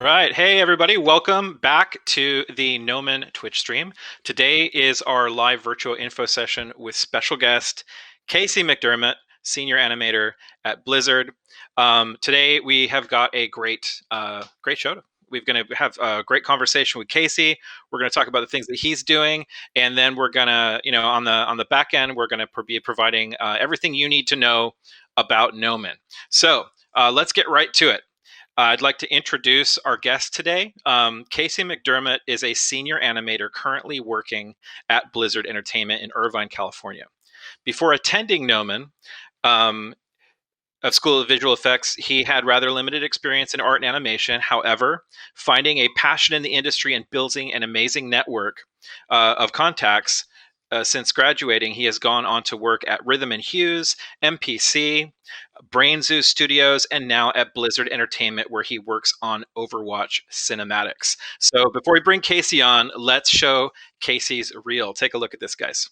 Right. Hey, everybody. Welcome back to the Nomen Twitch stream. Today is our live virtual info session with special guest Casey McDermott, senior animator at Blizzard. Today we have got a great show. We're going to have a great conversation with Casey. We're going to talk about the things that he's doing, and then we're going to, on the back end, we're going to be providing everything you need to know about Nomen. So let's get right to it. I'd like to introduce our guest today. Casey McDermott is a senior animator currently working at Blizzard Entertainment in Irvine, California. Before attending Nomen of School of Visual Effects, he had rather limited experience in art and animation. However, finding a passion in the industry and building an amazing network of contacts, since graduating, he has gone on to work at Rhythm and Hues, MPC, Brain Zoo Studios, and now at Blizzard Entertainment, where he works on Overwatch cinematics. So before we bring Casey on, let's show Casey's reel. Take a look at this, guys.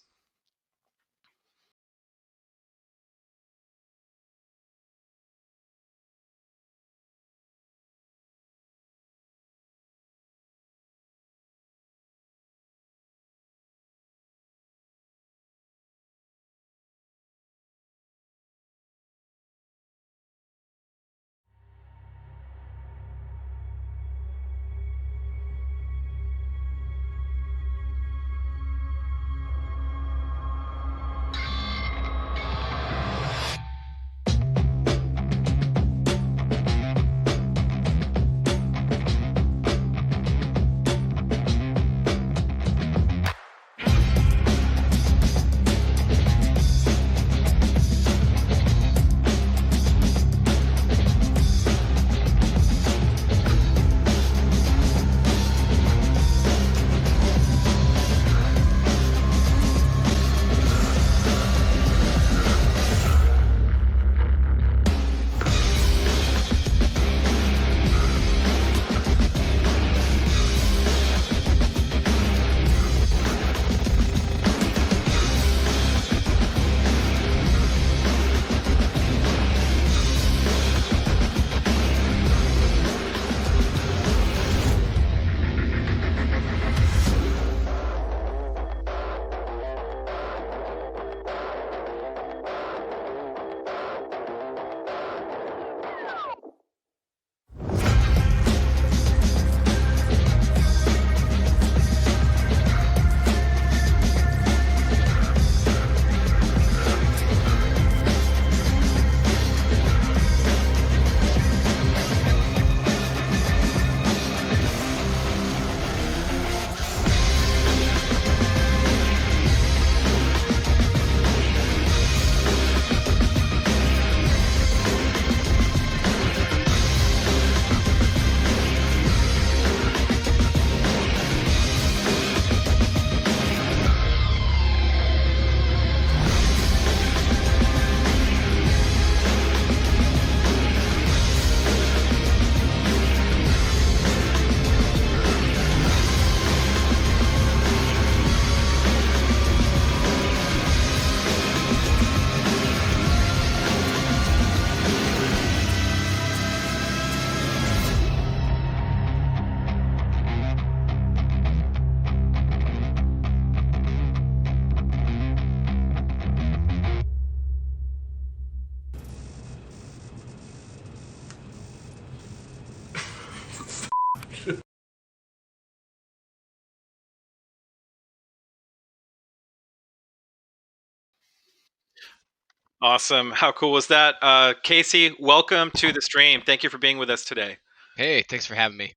Awesome. How cool was that? Casey, welcome to the stream. Thank you for being with us today. Hey, thanks for having me.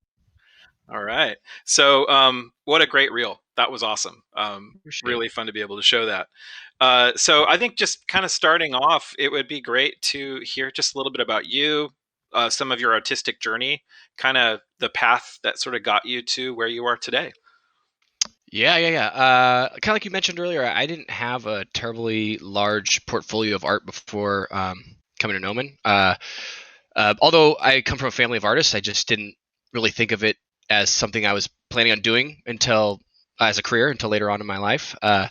All right. So, what a great reel. That was awesome. Really fun to be able to show that. So, I think just kind of starting off, it would be great to hear just a little bit about you, some of your artistic journey, kind of the path that sort of got you to where you are today. Yeah. Kind of like you mentioned earlier, I didn't have a terribly large portfolio of art before coming to Nomen. Although I come from a family of artists, I just didn't really think of it as something I was planning on doing until as a career until later on in my life. I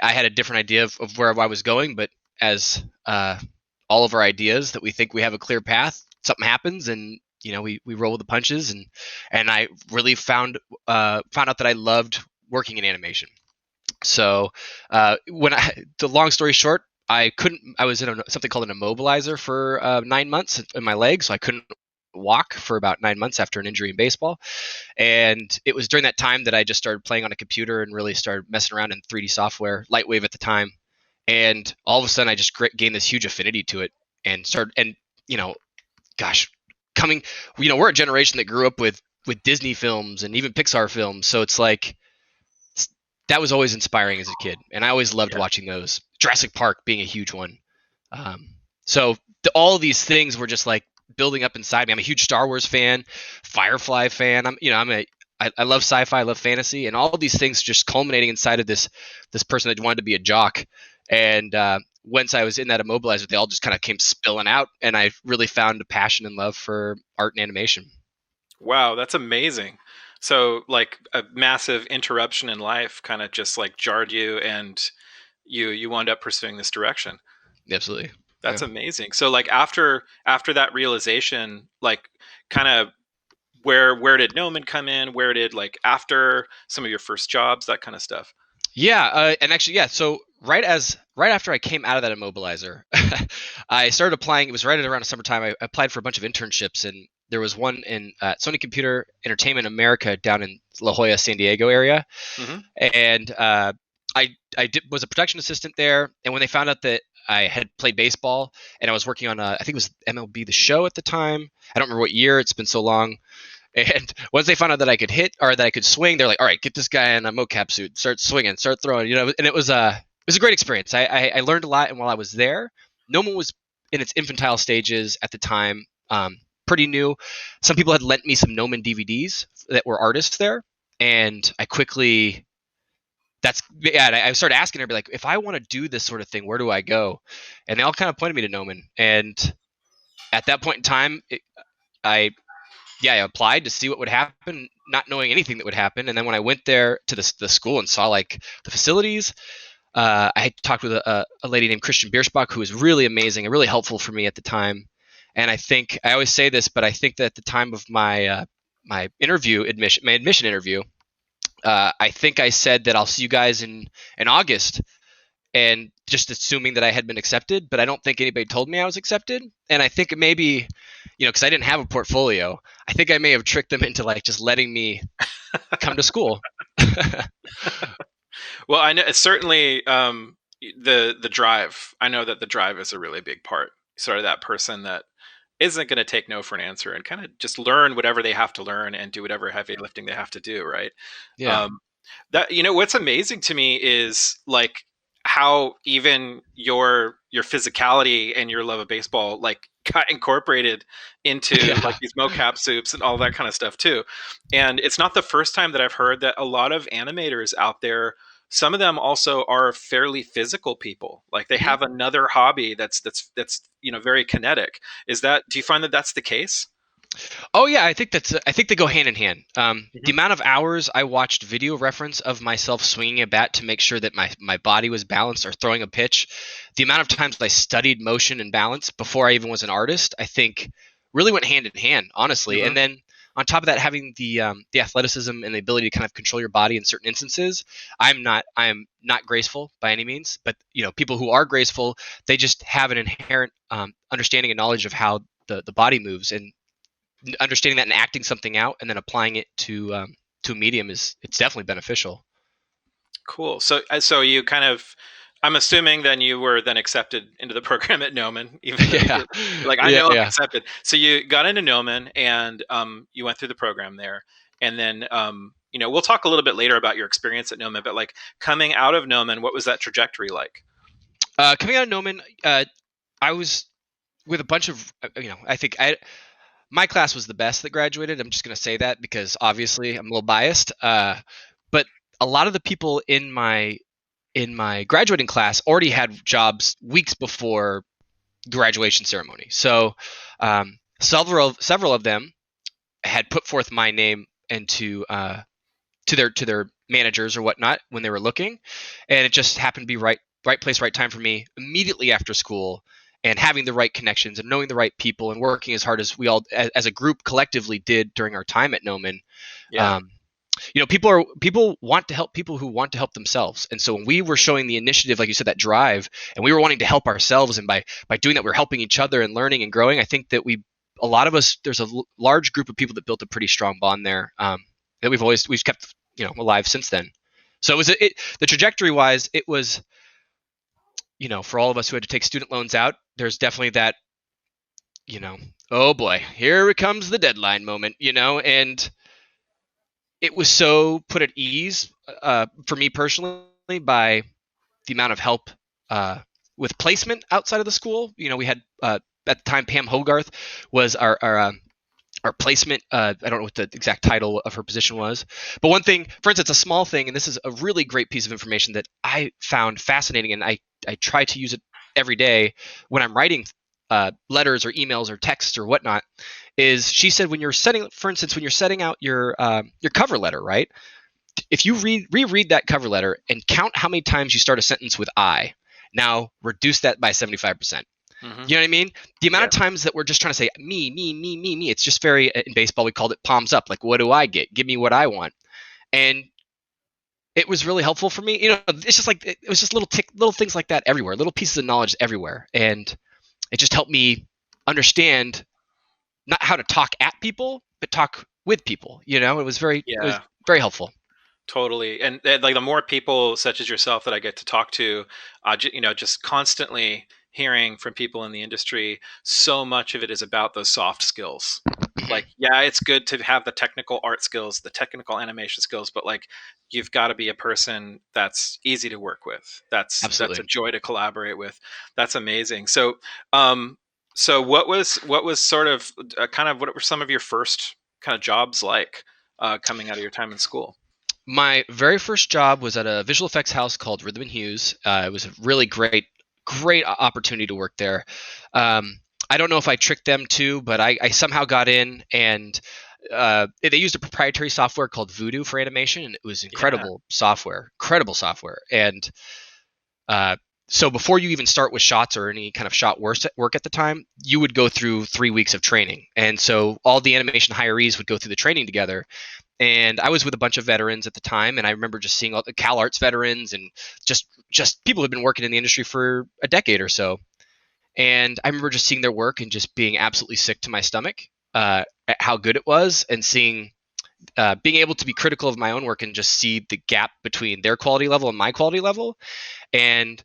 had a different idea of where I was going, but as all of our ideas that we think we have a clear path, something happens and we roll with the punches, and I really found out that I loved working in animation. So the long story short, I was in something called an immobilizer for 9 months in my leg, so I couldn't walk for about 9 months after an injury in baseball. And it was during that time that I just started playing on a computer and really started messing around in 3D software, Lightwave at the time. And all of a sudden, I just gained this huge affinity to it and started. And you know, gosh, coming, we're a generation that grew up with Disney films and even Pixar films, so it's like that was always inspiring as a kid, and I always loved Yeah. watching those. Jurassic Park being a huge one. So all of these things were just like building up inside me. I'm a huge Star Wars fan, Firefly fan. I love sci-fi, I love fantasy, and all of these things just culminating inside of this person that wanted to be a jock. And once I was in that immobilizer, they all just kind of came spilling out, and I really found a passion and love for art and animation. Wow, that's amazing. So like a massive interruption in life kind of just like jarred you, and you wound up pursuing this direction. Absolutely. Yeah. That's amazing. So like after that realization, like kind of where did Nomen come in? Where did like after some of your first jobs, that kind of stuff? Yeah, and actually, yeah. So right after I came out of that immobilizer, I started applying. It was right around the summertime. I applied for a bunch of internships, and there was one in Sony Computer Entertainment America down in La Jolla, San Diego area, Hmm. and was a production assistant there. And when they found out that I had played baseball and I was working on I think it was MLB The Show at the time. I don't remember what year. It's been so long. And once they found out that I could hit or that I could swing, they're like, "All right, get this guy in a mocap suit, start swinging, start throwing." And it was a great experience. I learned a lot, and while I was there, Nomen was in its infantile stages at the time, pretty new. Some people had lent me some Nomen DVDs that were artists there, and I quickly that's yeah. And I started asking everybody like, if I want to do this sort of thing, where do I go? And they all kind of pointed me to Nomen, and at that point in time, I I applied to see what would happen, not knowing anything that would happen. And then when I went there to the school and saw like the facilities, I had talked with a lady named Christian Bierschbach, who was really amazing and really helpful for me at the time. And I think I always say this, but I think that at the time of my admission interview, I think I said that I'll see you guys in August, and just assuming that I had been accepted, but I don't think anybody told me I was accepted. And I think maybe, because I didn't have a portfolio, I think I may have tricked them into like just letting me come to school. Well, I know it's certainly the drive. I know that the drive is a really big part. Sort of that person that isn't going to take no for an answer and kind of just learn whatever they have to learn and do whatever heavy lifting they have to do, right? Yeah. Um, that what's amazing to me is like how even your physicality and your love of baseball like got incorporated into like Yeah. these mocap soups and all that kind of stuff too. And it's not the first time that I've heard that a lot of animators out there, some of them also are fairly physical people, like they Mhm. have another hobby that's very kinetic. Is that, do you find that that's the case? Oh yeah, I think they go hand in hand. The Hmm. amount of hours I watched video reference of myself swinging a bat to make sure that my body was balanced or throwing a pitch, the amount of times I studied motion and balance before I even was an artist, I think really went hand in hand, honestly. Hmm. And then on top of that, having the athleticism and the ability to kind of control your body in certain instances, I am not graceful by any means, but people who are graceful, they just have an inherent understanding and knowledge of how the body moves, and understanding that and acting something out and then applying it to a medium it's definitely beneficial. Cool. So you kind of, I'm assuming then you were then accepted into the program at Nomen, even though Yeah, you're like, I yeah, know I'm yeah. accepted. So you got into Nomen and you went through the program there. And then, we'll talk a little bit later about your experience at Nomen, but like coming out of Nomen, what was that trajectory like? Coming out of Nomen, I was with a bunch of I think my class was the best that graduated. I'm just going to say that because obviously I'm a little biased, but a lot of the people in my graduating class already had jobs weeks before graduation ceremony. So several of them had put forth my name into to their managers or whatnot when they were looking, and it just happened to be right place, right time for me immediately after school. and having the right connections and knowing the right people and working as hard as we all as a group collectively did during our time at Nomen. Yeah. Um, people want to help people who want to help themselves, and so when we were showing the initiative, like you said, that drive, and we were wanting to help ourselves, and by doing that, we're helping each other and learning and growing. I think that a lot of us, there's a large group of people that built a pretty strong bond there, that we've kept alive since then. So the trajectory wise, it was, for all of us who had to take student loans out, there's definitely that, oh boy, here comes the deadline moment, and it was so put at ease for me personally by the amount of help with placement outside of the school. We had at the time Pam Hogarth was our placement. I don't know what the exact title of her position was, but one thing, for instance, a small thing, and this is a really great piece of information that I found fascinating, and I try to use it every day when I'm writing letters or emails or texts or whatnot, is she said when you're setting out your cover letter, right? If you reread that cover letter and count how many times you start a sentence with I, now reduce that by 75%. Mm-hmm. You know what I mean? The amount of times that we're just trying to say me, me, me, me, me, it's just very, in baseball, we called it palms up. Like, what do I get? Give me what I want. And it was really helpful for me. It's just like, it was just little things like that everywhere, little pieces of knowledge everywhere. And it just helped me understand not how to talk at people, but talk with people. It was very helpful. Totally. And like the more people such as yourself that I get to talk to, just constantly hearing from people in the industry, so much of it is about those soft skills. Like, yeah, it's good to have the technical art skills, the technical animation skills, but like you've got to be a person that's easy to work with. That's Absolutely. a joy to collaborate with. That's amazing. So what was sort of what were some of your first kind of jobs like coming out of your time in school? My very first job was at a visual effects house called Rhythm and Hues. It was a really great opportunity to work there. I don't know if I tricked them too, but I somehow got in, and they used a proprietary software called Voodoo for animation, and it was incredible software. And so before you even start with shots or any kind of shot work at the time, you would go through 3 weeks of training. And so all the animation hirees would go through the training together. And I was with a bunch of veterans at the time, and I remember just seeing all the CalArts veterans and just people who had been working in the industry for a decade or so. And I remember just seeing their work and just being absolutely sick to my stomach at how good it was, and seeing being able to be critical of my own work and just see the gap between their quality level and my quality level. And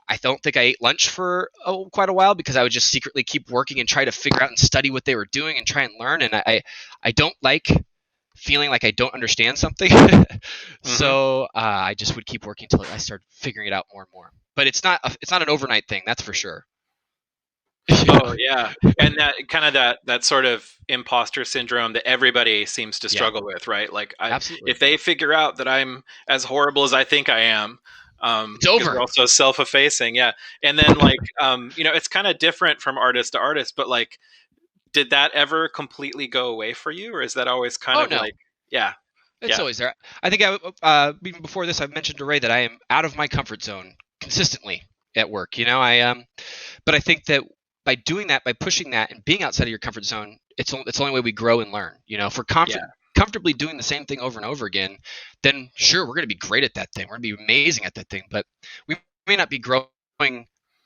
I don't think I ate lunch for quite a while, because I would just secretly keep working and try to figure out and study what they were doing and try and learn. And I don't like feeling like I don't understand something. So I just would keep working until I started figuring it out more and more. But it's not an overnight thing, that's for sure. Oh yeah, and that sort of imposter syndrome that everybody seems to struggle with, right? Like, Absolutely. if they figure out that I'm as horrible as I think I am, It's because over. we're also self-effacing, yeah. And then like, it's kind of different from artist to artist, but like, did that ever completely go away for you, or is that always kind Oh of no, like, yeah, it's yeah, always there. I think even before this, I've mentioned to Ray that I am out of my comfort zone consistently at work. But I think that by doing that, by pushing that, and being outside of your comfort zone, it's the only way we grow and learn. If we're yeah, comfortably doing the same thing over and over again, then sure, we're going to be great at that thing. We're going to be amazing at that thing. But we may not be growing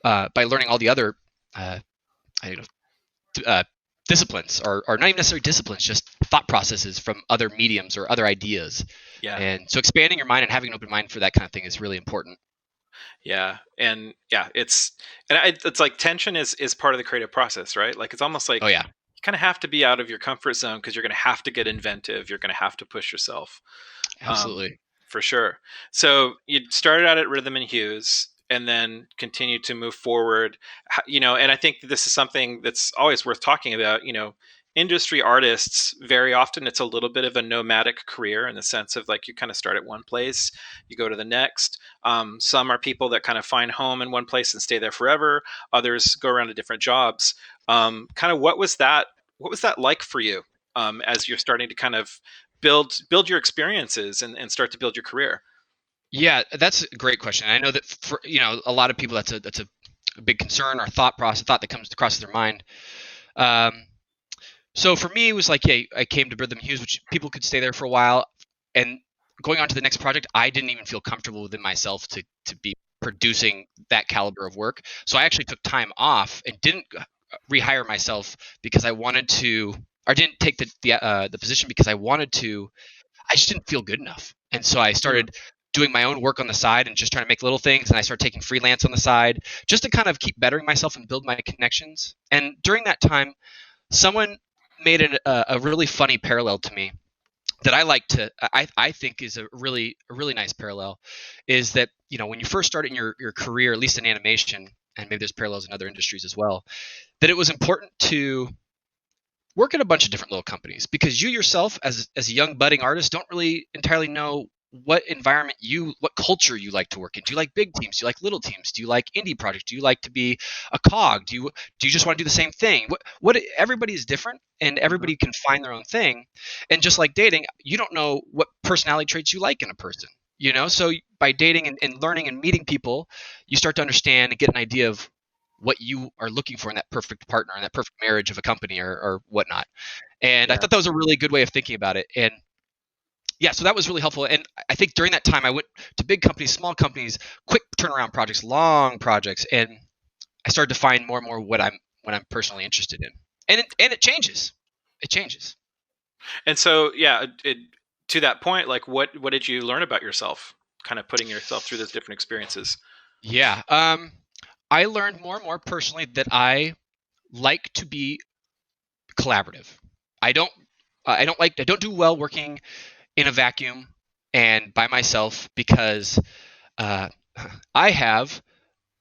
by learning all the other uh, I don't know, disciplines, or not even necessarily disciplines, just thought processes from other mediums or other ideas. yeah. And so expanding your mind and having an open mind for that kind of thing is really important. Yeah, and yeah, it's like tension is part of the creative process, right? Like, it's almost Oh like yeah, you kind of have to be out of your comfort zone because you're going to have to get inventive. You're going to have to push yourself, um, absolutely. for sure. So you started out at Rhythm and Hues, and then continued to move forward. And I think this is something that's always worth talking about. Industry artists, very often it's a little bit of a nomadic career, in the sense of like, you kind of start at one place, you go to the next. Some are people that kind of find home in one place and stay there forever. Others go around to different jobs. Kind of what was that? What was that like for you, as you're starting to kind of build your experiences and start to build your career? Yeah, that's a great question. I know that for a lot of people, that's a big concern or thought that comes across their mind. So for me, it was like, hey, I came to Brigham Hughes, which people could stay there for a while, and going on to the next project, I didn't even feel comfortable within myself to be producing that caliber of work. So I actually took time off and didn't rehire myself because I wanted to, or didn't take the position because I wanted to. I just didn't feel good enough, and so I started doing my own work on the side and just trying to make little things. And I started taking freelance on the side just to kind of keep bettering myself and build my connections. And during that time, someone made a really funny parallel to me that I think is a really nice parallel, is that, you know, when you first start in your career, at least in animation, and maybe there's parallels in other industries as well, that it was important to work at a bunch of different little companies, because you yourself as a young budding artist don't really entirely know what culture you like to work in. Do you like big teams? Do you like little teams? Do you like indie projects? Do you like to be a cog? Do you just want to do the same thing? What everybody is different, and Mm-hmm. everybody can find their own thing. And just like dating, you don't know what personality traits you like in a person. You know, so by dating and learning and meeting people, you start to understand and get an idea of what you are looking for in that perfect partner and that perfect marriage of a company or whatnot. And I Yeah. thought that was a really good way of thinking about it. And yeah, so that was really helpful. And I think during that time, I went to big companies, small companies, quick turnaround projects, long projects, and I started to find more and more what I'm personally interested in. And it changes. It changes. And so, yeah, to that point, like, what did you learn about yourself? Kind of putting yourself through those different experiences. Yeah. I learned more and more personally that I like to be collaborative. I don't. I don't do well working in a vacuum and by myself, because uh, I have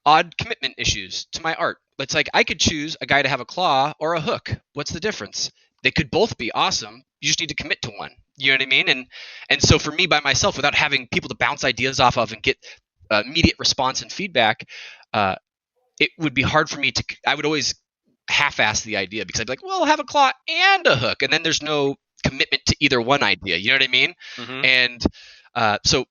odd commitment issues to my art. It's like I could choose a guy to have a claw or a hook. What's the difference? They could both be awesome. You just need to commit to one. You know what I mean? And so for me by myself, without having people to bounce ideas off of and get immediate response and feedback, uh, it would be hard for me to. I would always half-ass the idea because I'd be like, well, I'll have a claw and a hook, and then there's no commitment to either one idea. You know what I mean? Mm-hmm. And so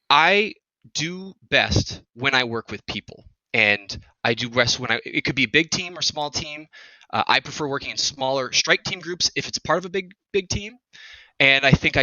I do best when I work with people, and I do best when it could be a big team or small team. I prefer working in smaller strike team groups if it's part of a big team. And I think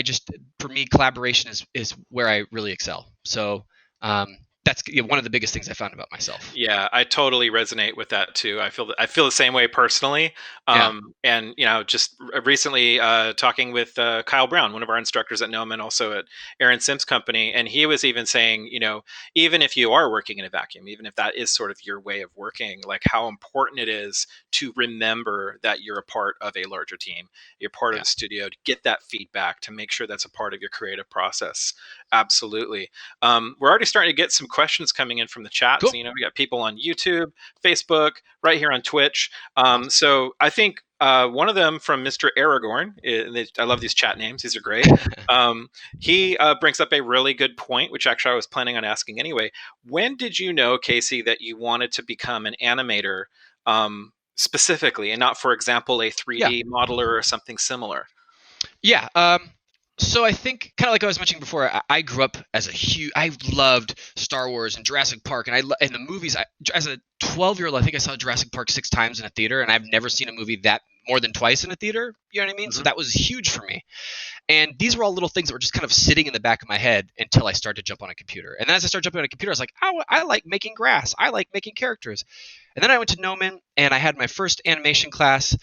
for me, collaboration is where I really excel. So um, that's, you know, one of the biggest things I found about myself. Yeah, I totally resonate with that too. I feel the same way personally. Yeah, And you know, just recently talking with Kyle Brown, one of our instructors at Nomen, also at Aaron Sims' company, and he was even saying, you know, even if you are working in a vacuum, even if that is sort of your way of working, like how important it is to remember that you're a part of a larger team, you're part of yeah, the studio, to get that feedback, to make sure that's a part of your creative process. Absolutely. We're already starting to get some questions coming in from the chat. cool, So, you know, we got people on YouTube, Facebook, right here on Twitch. awesome. So I think one of them from Mr. Aragorn, I love these chat names, these are great. Um, he brings up a really good point, which actually I was planning on asking anyway. When did you know, Casey, that you wanted to become an animator specifically, and not, for example, a Yeah, 3D modeler or something similar? yeah. So I think, kind of like I was mentioning before, I grew up as I loved Star Wars and Jurassic Park, and and the movies. As a 12-year-old, I think I saw Jurassic Park 6 times in a theater, and I've never seen a movie that more than twice in a theater. You know what I mean? So Hmm. that was huge for me. And these were all little things that were just kind of sitting in the back of my head until I started to jump on a computer. And then as I started jumping on a computer, I was like, oh, I like making grass. I like making characters. And then I went to Nomen, and I had my first animation class,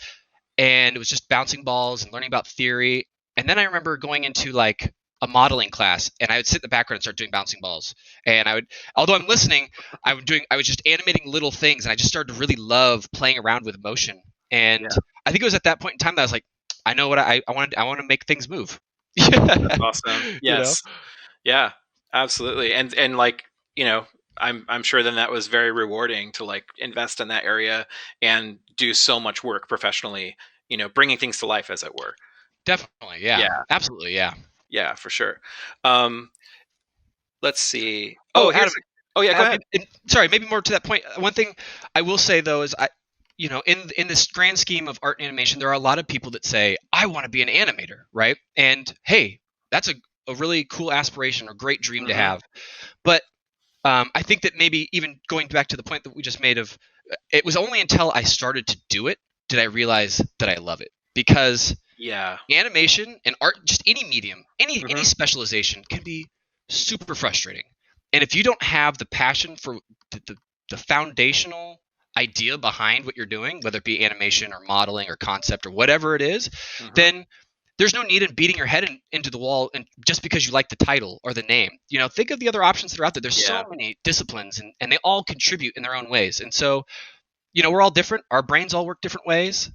and it was just bouncing balls and learning about theory. And then I remember going into like a modeling class, and I would sit in the background and start doing bouncing balls. And I would, although I'm listening, I was just animating little things, and I just started to really love playing around with motion. And Yeah, I think it was at that point in time that I was like, I know what I wanted. I want to make things move. that's awesome. You know, Yes. Yeah, absolutely. And like, you know, I'm sure then that was very rewarding to like invest in that area and do so much work professionally, you know, bringing things to life as it were. definitely, yeah, Yeah, absolutely, yeah. yeah, for sure. Um, let's see. Oh, Oh, Adam, here's oh yeah, go ahead. sorry, maybe more to that point. One thing I will say though is in this grand scheme of art and animation, there are a lot of people that say, I want to be an animator, right? And hey, that's a really cool aspiration or great dream to Hmm. have. But I think that maybe even going back to the point that we just made of, it was only until I started to do it did I realize that I love it, because Yeah. animation and art, just any medium, any Hmm. specialization can be super frustrating. And if you don't have the passion for the foundational idea behind what you're doing, whether it be animation or modeling or concept or whatever it is, Hmm. then there's no need in beating your head into the wall and just because you like the title or the name. Think of the other options that are out there. There's so Yeah. many disciplines, and they all contribute in their own ways. And so, we're all different. Our brains all work different ways.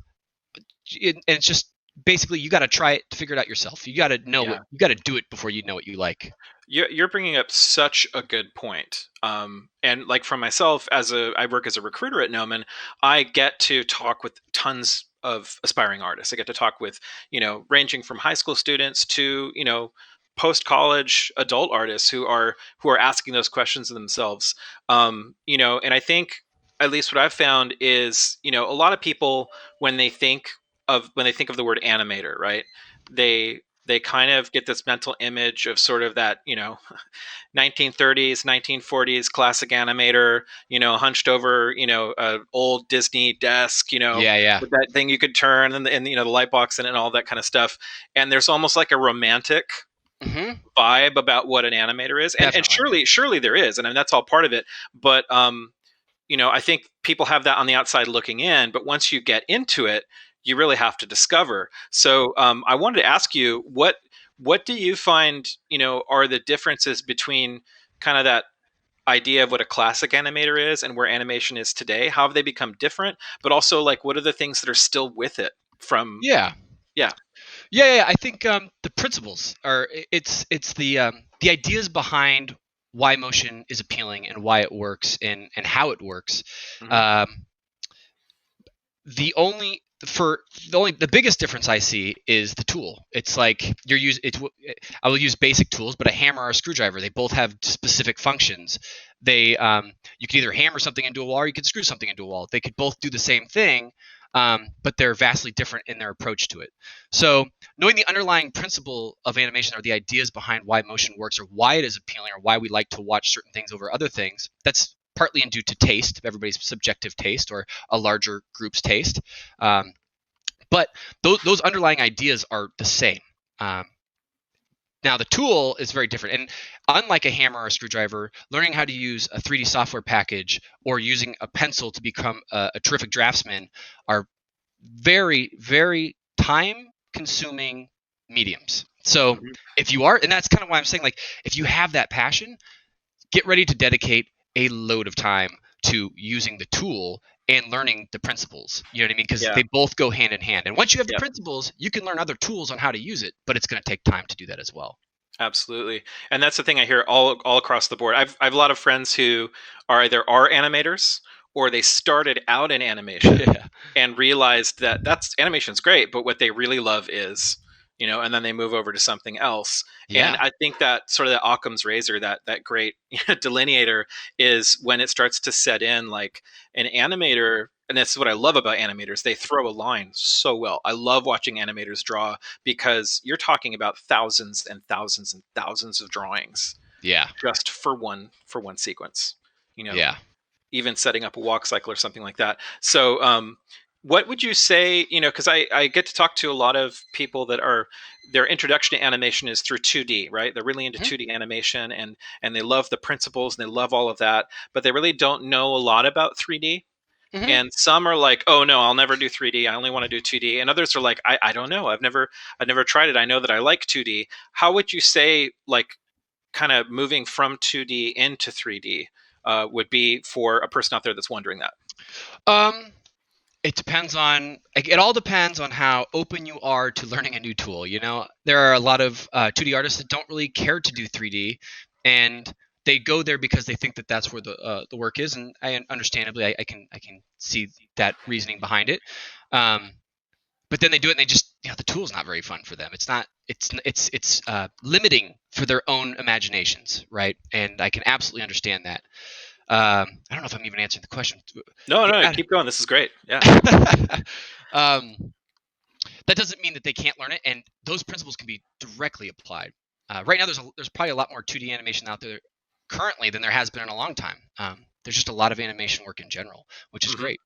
And it's just basically you got to try it to figure it out yourself. You got to know what Yeah. you got to do it before you know what you like. You're bringing up such a good point. And like for myself, I work as a recruiter at Nomen, I get to talk with tons of aspiring artists. I get to talk with, ranging from high school students to, post college adult artists who are asking those questions of themselves. And I think at least what I've found is, a lot of people when they think of the word animator, right? They kind of get this mental image of sort of that 1930s 1940s classic animator, hunched over a old Disney desk, Yeah, yeah. with that thing you could turn, and the light box in it and all that kind of stuff. And there's almost like a romantic Hmm. vibe about what an animator is, and Definitely. surely there is, and I mean, that's all part of it. But I think people have that on the outside looking in, but once you get into it, you really have to discover. So I wanted to ask you, what do you find, are the differences between kind of that idea of what a classic animator is and where animation is today? How have they become different? But also, like, what are the things that are still with it from? Yeah. Yeah. Yeah. I think the principles are it's the ideas behind why motion is appealing and why it works and how it works. Hmm. Um, the biggest difference I see is the tool. It's like I will use basic tools, but a hammer or a screwdriver, they both have specific functions. You can either hammer something into a wall or you can screw something into a wall. They could both do the same thing, but they're vastly different in their approach to it. So knowing the underlying principle of animation or the ideas behind why motion works or why it is appealing or why we like to watch certain things over other things, that's partly due to taste, everybody's subjective taste or a larger group's taste. Um, but those underlying ideas are the same. Um, Now, the tool is very different. And unlike a hammer or a screwdriver, learning how to use a 3D software package or using a pencil to become a terrific draftsman are very, very time consuming mediums. So Hmm. if you are, and that's kind of why I'm saying, like, if you have that passion, get ready to dedicate a load of time to using the tool and learning the principles. You know what I mean? Because Yeah. they both go hand in hand. And once you have the Yeah. principles, you can learn other tools on how to use it, but it's going to take time to do that as well. Absolutely, and that's the thing I hear all across the board. I have a lot of friends who are animators, or they started out in animation Yeah. and realized that that's animation's great, but what they really love is, and then they move over to something else. And Yeah. I think that sort of that Occam's razor, that great delineator, is when it starts to set in, like an animator. And that's what I love about animators. They throw a line so well. I love watching animators draw because you're talking about thousands and thousands and thousands of drawings Yeah. just for one sequence. You know, Yeah. even setting up a walk cycle or something like that. So, what would you say? Because I get to talk to a lot of people that are their introduction to animation is through 2D, right? They're really into Hmm. 2D animation and they love the principles and they love all of that, but they really don't know a lot about 3D. Hmm. And some are like, oh no, I'll never do 3D, I only want to do 2D. And others are like, I don't know, I've never tried it, I know that I like 2D. How would you say, like, kind of moving from 2D into 3D would be for a person out there that's wondering that? Um, it depends on, like, it all depends on how open you are to learning a new tool. There are a lot of 2D artists that don't really care to do 3D, and they go there because they think that that's where the work is, and understandably, I can see that reasoning behind it. Um, but then they do it, and they just, the tool's not very fun for them. It's not. It's limiting for their own imaginations, right? And I can absolutely understand that. I don't know if I'm even answering the question. No, no, Yeah. keep going, this is great. Yeah. um, that doesn't mean that they can't learn it, and those principles can be directly applied. Right now, there's probably a lot more 2D animation out there currently than there has been in a long time. There's just a lot of animation work in general, which is Mm-hmm. great.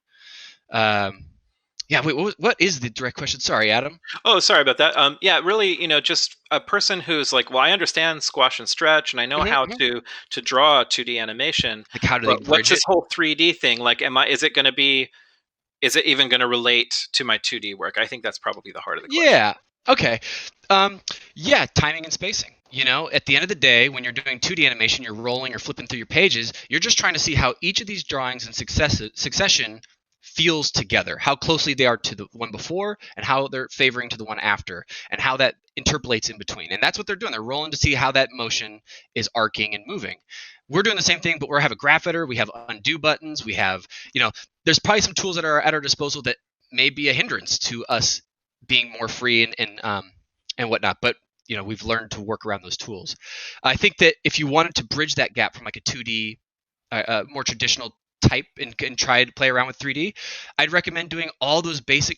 Yeah, wait, what is the direct question? Sorry, Adam. Oh, sorry about that. Yeah, really, just a person who's like, well, I understand squash and stretch, and I know how Mm-hmm. to draw 2D animation, Like, how do they but what's bridge this it? whole 3D thing? Like, is it even going to relate to my 2D work? I think that's probably the heart of the question. Yeah. Okay. Yeah, timing and spacing. At the end of the day, when you're doing 2D animation, you're rolling or flipping through your pages, you're just trying to see how each of these drawings in succession feels together, how closely they are to the one before and how they're favoring to the one after, and how that interpolates in between. And that's what they're doing. They're rolling to see how that motion is arcing and moving. We're doing the same thing, but we have a graph editor, we have undo buttons, we have, there's probably some tools that are at our disposal that may be a hindrance to us being more free and whatnot. But we've learned to work around those tools. I think that if you wanted to bridge that gap from like a 2D, more traditional type and try to play around with 3D, I'd recommend doing all those basic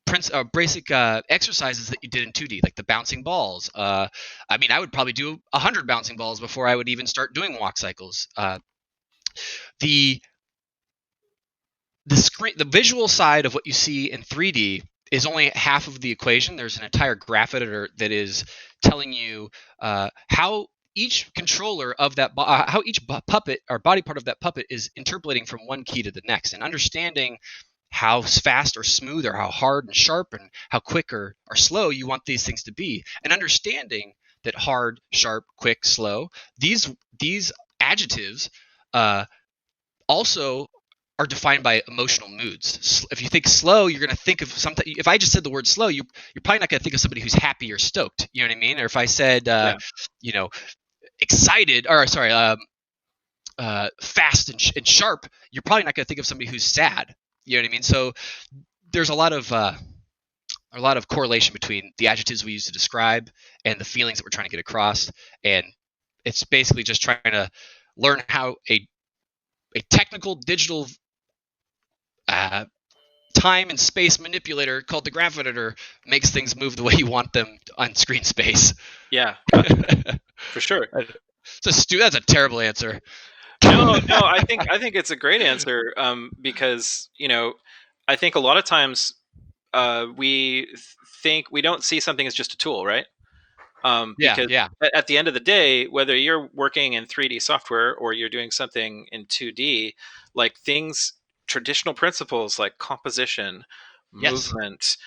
exercises that you did in 2D, like the bouncing balls. I would probably do 100 bouncing balls before I would even start doing walk cycles. The visual side of what you see in 3D is only half of the equation. There's an entire graph editor that is telling you how each controller of that, how each puppet or body part of that puppet is interpolating from one key to the next, and understanding how fast or smooth or how hard and sharp and how quick or slow you want these things to be, and understanding that hard, sharp, quick, slow, these adjectives also are defined by emotional moods. If you think slow, you're going to think of something. If I just said the word slow, you're probably not going to think of somebody who's happy or stoked. You know what I mean? Or if I said, Yeah. Excited, or sorry, fast and sharp, you're probably not going to think of somebody who's sad. You know what I mean? So there's a lot of correlation between the adjectives we use to describe and the feelings that we're trying to get across. And it's basically just trying to learn how a technical digital time and space manipulator called the graph editor makes things move the way you want them on screen space. Yeah, for sure. That's a terrible answer. No, I think it's a great answer, because I think a lot of times we think we don't see something as just a tool, right? Because Yeah. at the end of the day, whether you're working in 3D software or you're doing something in 2D, like traditional principles like composition, Yes. movement,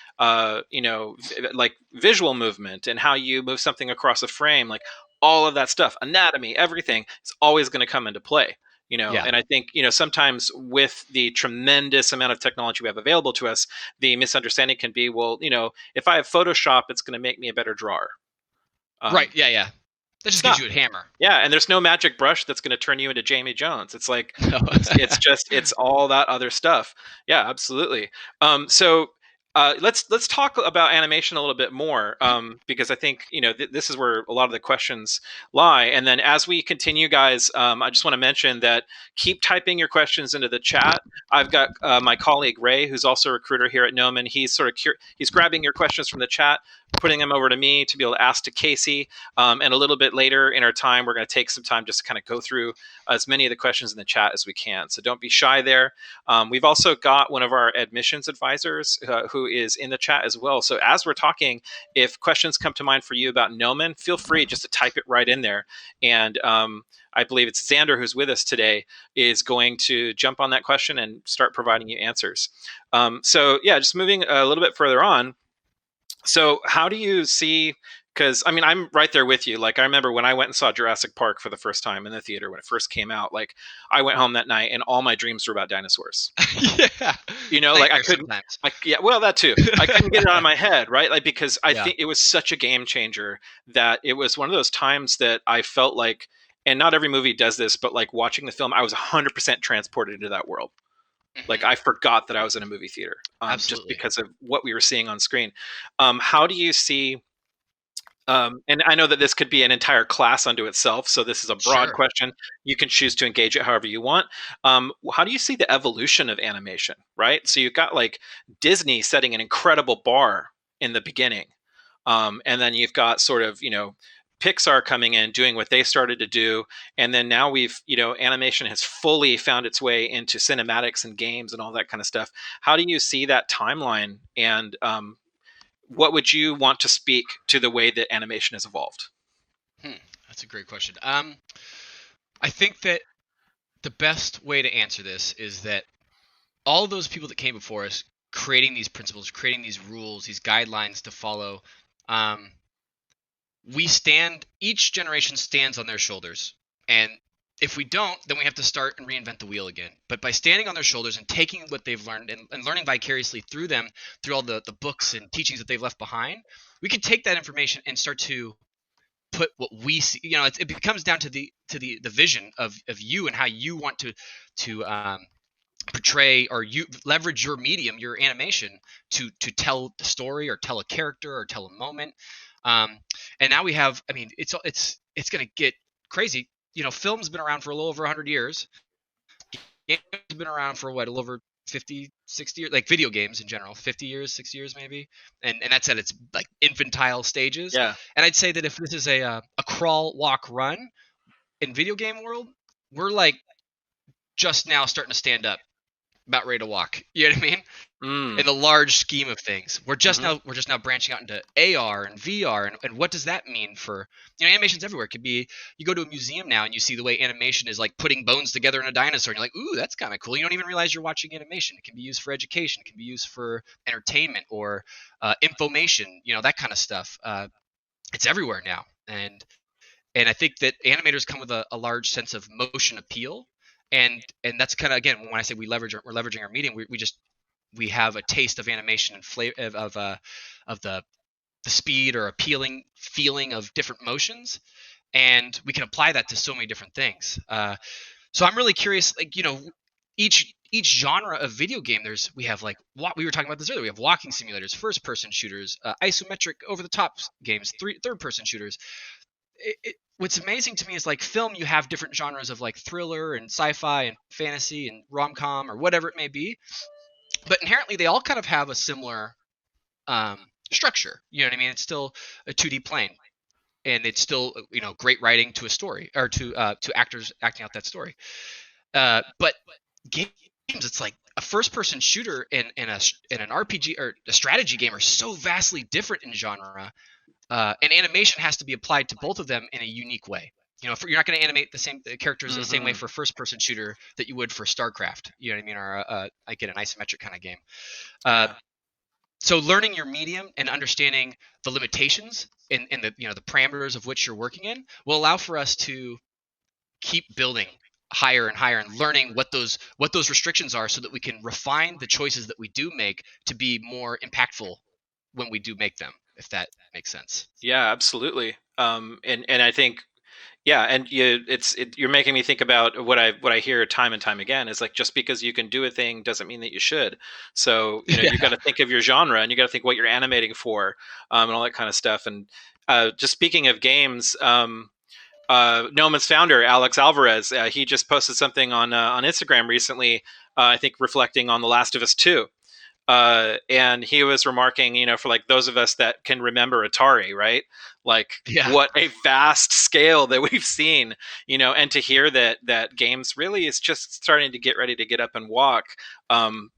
like visual movement and how you move something across a frame, like all of that stuff, anatomy, everything is always going to come into play. Yeah. And I think, sometimes with the tremendous amount of technology we have available to us, the misunderstanding can be, well, if I have Photoshop, it's going to make me a better drawer. Right. Yeah. That just gives you a hammer. Yeah, and there's no magic brush that's going to turn you into Jamie Jones. It's like No. it's all that other stuff. Yeah, absolutely. So let's talk about animation a little bit more, because I think this is where a lot of the questions lie. And then as we continue, guys, I just want to mention that keep typing your questions into the chat. I've got my colleague Ray, who's also a recruiter here at Nomen. He's sort of he's grabbing your questions from the chat, putting them over to me to be able to ask to Casey. And a little bit later in our time, we're going to take some time just to kind of go through as many of the questions in the chat as we can. So don't be shy there. We've also got one of our admissions advisors who is in the chat as well. So as we're talking, if questions come to mind for you about Nomen, feel free just to type it right in there. And I believe it's Xander who's with us today is going to jump on that question and start providing you answers. So yeah, just moving a little bit further on. So how do you see, because I'm right there with you. Like I remember when I went and saw Jurassic Park for the first time in the theater when it first came out, like I went home that night and all my dreams were about dinosaurs. Yeah. Like I couldn't, well, that too. I couldn't get it out of my head, right? Like, because I think it was such a game changer that it was one of those times that I felt like, and not every movie does this, but like watching the film, I was 100% transported into that world. Like I forgot that I was in a movie theater, just because of what we were seeing on screen. How do you see, and I know that this could be an entire class unto itself, so this is a broad question. You can choose to engage it however you want. How do you see the evolution of animation, right? So you've got like Disney setting an incredible bar in the beginning. And then you've got sort of, Pixar coming in, doing what they started to do, and then now we've, animation has fully found its way into cinematics and games and all that kind of stuff. How do you see that timeline, and what would you want to speak to the way that animation has evolved? That's a great question. I think that the best way to answer this is that all of those people that came before us, creating these principles, creating these rules, these guidelines to follow, um, each generation stands on their shoulders. And if we don't, then we have to start and reinvent the wheel again. But by standing on their shoulders and taking what they've learned and learning vicariously through them, through all the books and teachings that they've left behind, we can take that information and start to put what we see. It becomes down to the vision of you and how you want to portray, or you leverage your medium, your animation, to tell the story or tell a character or tell a moment. And now we have, I mean, it's going to get crazy. Film's been around for a little over 100 years. Games have been around for what, a little over 50, 60 years, like video games in general, 50 years, 60 years maybe. And that's at its like infantile stages. Yeah. And I'd say that if this is a crawl, walk, run in video game world, we're like just now starting to stand up, about ready to walk. You know what I mean? Mm. In the large scheme of things, we're just Mm-hmm. now branching out into AR and VR, and what does that mean for animations everywhere? It could be, you go to a museum now and you see the way animation is like putting bones together in a dinosaur, and you're like, ooh, that's kind of cool. You don't even realize you're watching animation. It can be used for education, it can be used for entertainment or information, that kind of stuff. It's everywhere now, and I think that animators come with a large sense of motion appeal, and that's kind of, again, when I say we're leveraging our medium, we have a taste of animation and flavor of the speed or appealing feeling of different motions, and we can apply that to so many different things. So I'm really curious, like, each genre of video game, we have, like, we were talking about this earlier. We have walking simulators, first person shooters, isometric over the top games, third person shooters. What's amazing to me is, like, film, you have different genres of like thriller and sci-fi and fantasy and rom-com or whatever it may be, but inherently they all kind of have a similar um, structure. You know what I mean? It's still a 2D plane, and it's still, great writing to a story, or to actors acting out that story. But games, it's like a first-person shooter and an RPG or a strategy game are so vastly different in genre, and animation has to be applied to both of them in a unique way. You're not going to animate the characters the same way Mm-hmm. for first-person shooter that you would for StarCraft. You know what I mean? Or I get an isometric kind of game. Uh, Yeah. so learning your medium and understanding the limitations and the parameters of which you're working in will allow for us to keep building higher and higher, and learning what those restrictions are, so that we can refine the choices that we do make to be more impactful when we do make them, if that makes sense. Yeah, absolutely. And I think, yeah, and you're making me think about what I hear time and time again is, like, just because you can do a thing doesn't mean that you should. So, you got Yeah. to think of your genre, and you got to think what you're animating for, and all that kind of stuff. And just speaking of games, Nomen's founder Alex Alvarez, he just posted something on Instagram recently. I think reflecting on The Last of Us 2. And he was remarking, for, like, those of us that can remember Atari, right? Like, Yeah. what a vast scale that we've seen, and to hear that games really is just starting to get ready to get up and walk.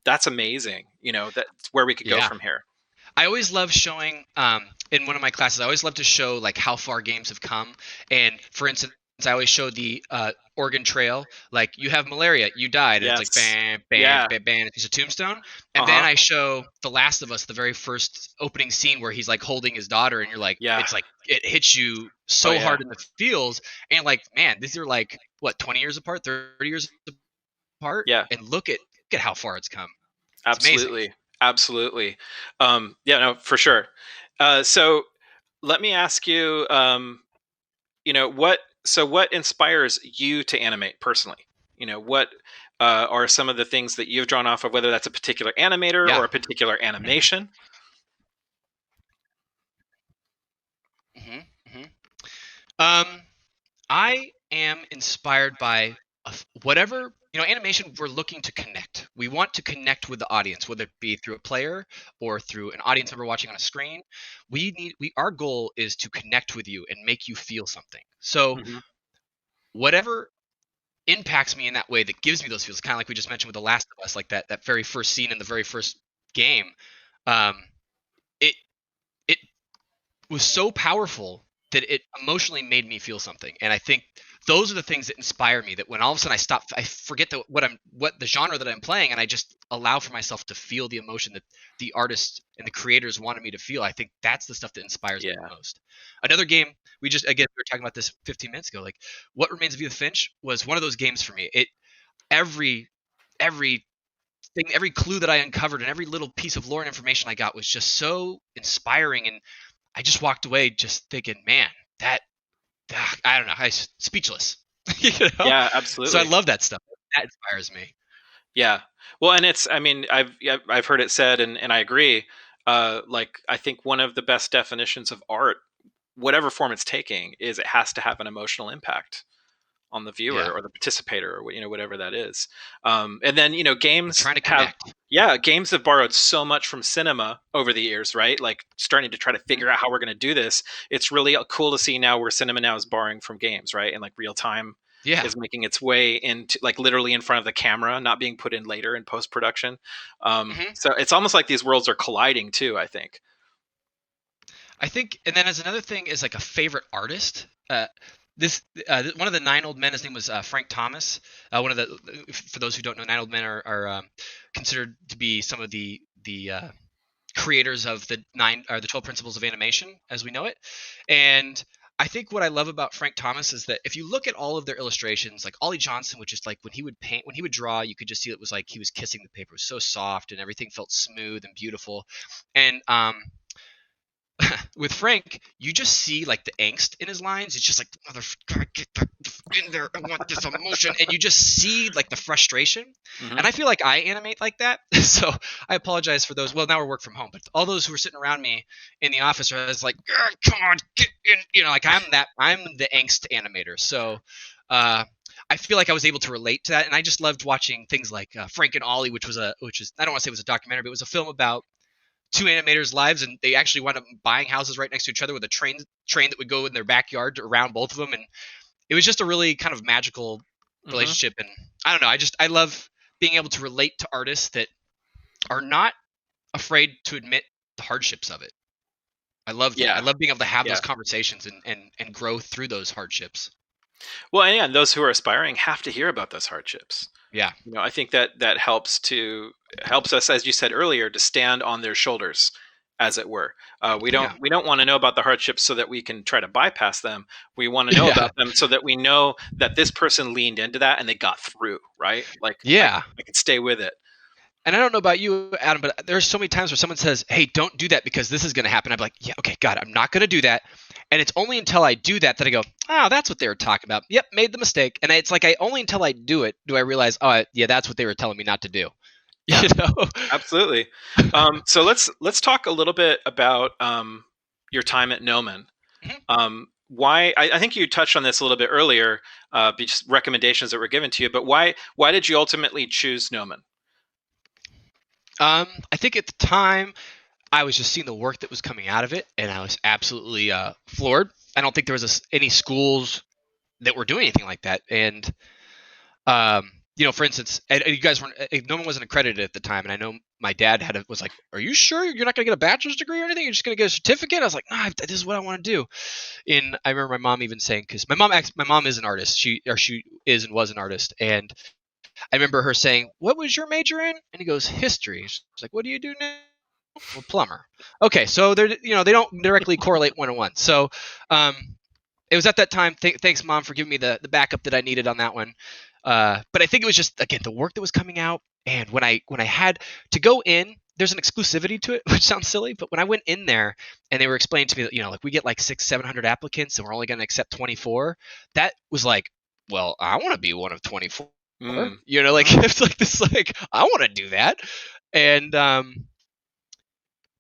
That's amazing. That's where we could go Yeah. from here. I always love showing, in one of my classes, I always love to show, like, how far games have come. And for instance, I always show the Oregon Trail. Like, you have malaria, you died, and it's like Yes. bam, bam, Yeah. bam, bam, it's a tombstone. And Uh then huh. I show The Last of Us, the very first opening scene where he's like holding his daughter, and you're like, Yeah. it's like it hits you Oh so yeah. hard in the feels, and like, man, these are like what, 20 years apart, 30 years apart, Yeah. and look at how far it's come. It's amazing. Absolutely. Absolutely. Yeah. No, for sure. So let me ask you. What what inspires you to animate personally? What are some of the things that you've drawn off of, whether that's a particular animator Yeah. or a particular animation? hmm hmm Um, I am inspired by whatever, animation. We're looking to connect. We want to connect with the audience, whether it be through a player or through an audience member watching on a screen. Our goal is to connect with you and make you feel something. So Mhm. whatever impacts me in that way that gives me those feels, kind of like we just mentioned with The Last of Us, like that very first scene in the very first game, um, it it was so powerful that it emotionally made me feel something. And I think those are the things that inspire me, that when all of a sudden I forget what the genre that I'm playing, and I just allow for myself to feel the emotion that the artists and the creators wanted me to feel. I think that's the stuff that inspires me Yeah. the most. Another game, we were talking about this 15 minutes ago, like What Remains of Edith Finch was one of those games for me. Every every every clue that I uncovered and every little piece of lore and information I got was just so inspiring, and I just walked away just thinking, man, that I don't know, speechless. you know? Yeah, So I absolutely. love that stuff. That inspires me. Yeah. Well, and it's, I mean, I've heard it said, and I agree. Like, I think one of the best definitions of art, whatever form it's taking, is it has to have an emotional impact on the viewer Yeah, or the participator, or whatever that is. And then we're games trying to have, connect. yeah, games have borrowed so much from cinema over the years, right? Like starting to try to Mhm. figure out how we're going to do this. It's really cool to see now where cinema now is borrowing from games, right? And like real time Yeah. is making its way into, like, literally in front of the camera, not being put in later in post production. hmm So it's almost like these worlds are colliding too, I think. I think, and then as another thing is like a favorite artist. This one of the Nine Old Men. His name was Frank Thomas. One of the, for those who don't know, Nine Old Men are considered to be some of the creators of the 12 principles of animation as we know it. And I think what I love about Frank Thomas is that if you look at all of their illustrations, like Ollie Johnson, which is like when he would paint, when he would draw, you could just see it was like he was kissing the paper. It was so soft and everything felt smooth and beautiful. And with Frank, you just see like the angst in his lines. It's just like, motherfucker, get back in there. I want this emotion. And you just see like the frustration. Hmm. And I feel like I animate like that. So I apologize for those. Well, now we're work from home, but all those who are sitting around me in the office are like, come on, get in. Like I'm the angst animator. So, I feel like I was able to relate to that, and I just loved watching things like Frank and Ollie, which is, I don't want to say it was a documentary, but it was a film about two animators' lives, and they actually wound up buying houses right next to each other with a train that would go in their backyard around both of them, and it was just a really kind of magical Hmm. relationship. And I don't know, I love being able to relate to artists that are not afraid to admit the hardships of it. I love that. I Yeah. love being able to have those Yeah. conversations and grow through those hardships. Well, and yeah, and those who are aspiring have to hear about those hardships. Yeah, I think that helps us, as you said earlier, to stand on their shoulders, as it were. yeah, We don't want to know about the hardships so that we can try to bypass them. We want to know yeah, about them so that we know that this person leaned into that and they got through, right? Like yeah. I can stay with it. And I don't know about you, Adam, but there's so many times where someone says, "Hey, don't do that because this is going to happen." I'm like, "Yeah, okay, God, I'm not going to do that." And it's only until I do that that I go, "Oh, that's what they were talking about. Yep, made the mistake." And it's like I only until I do it do I realize, "Oh, yeah, that's what they were telling me not to do." Yeah, You know? absolutely. So let's talk a little bit about your time at Nomen. Mhm. Why I think you touched on this a little bit earlier, just recommendations that were given to you, but why did you ultimately choose Nomen? I think at the time I was just seeing the work that was coming out of it, and I was absolutely floored. I don't think there was any schools that were doing anything like that. And for instance, and you guys weren't, no one wasn't accredited at the time, and I know my dad was like, "Are you sure you're not going to get a bachelor's degree or anything? You're just going to get a certificate?" I was like, "No, this is what I want to do." And I remember my mom even saying, because my mom is an artist, she is and was an artist, and I remember her saying, "What was your major in?" And he goes, "History." She's like, "What do you do now?" Well, plumber. Okay, so they don't directly correlate one on one. So, um, it was at that time. Thanks, Mom, for giving me the backup that I needed on that one. But I think it was just, again, the work that was coming out, and when I had to go in, there's an exclusivity to it, which sounds silly, but when I went in there and they were explaining to me that like we get like 600-700 applicants and we're only going to accept 24, that was like, well, I want to be one of 24. Mm, Like mhm. it's like this, like I want to do that. And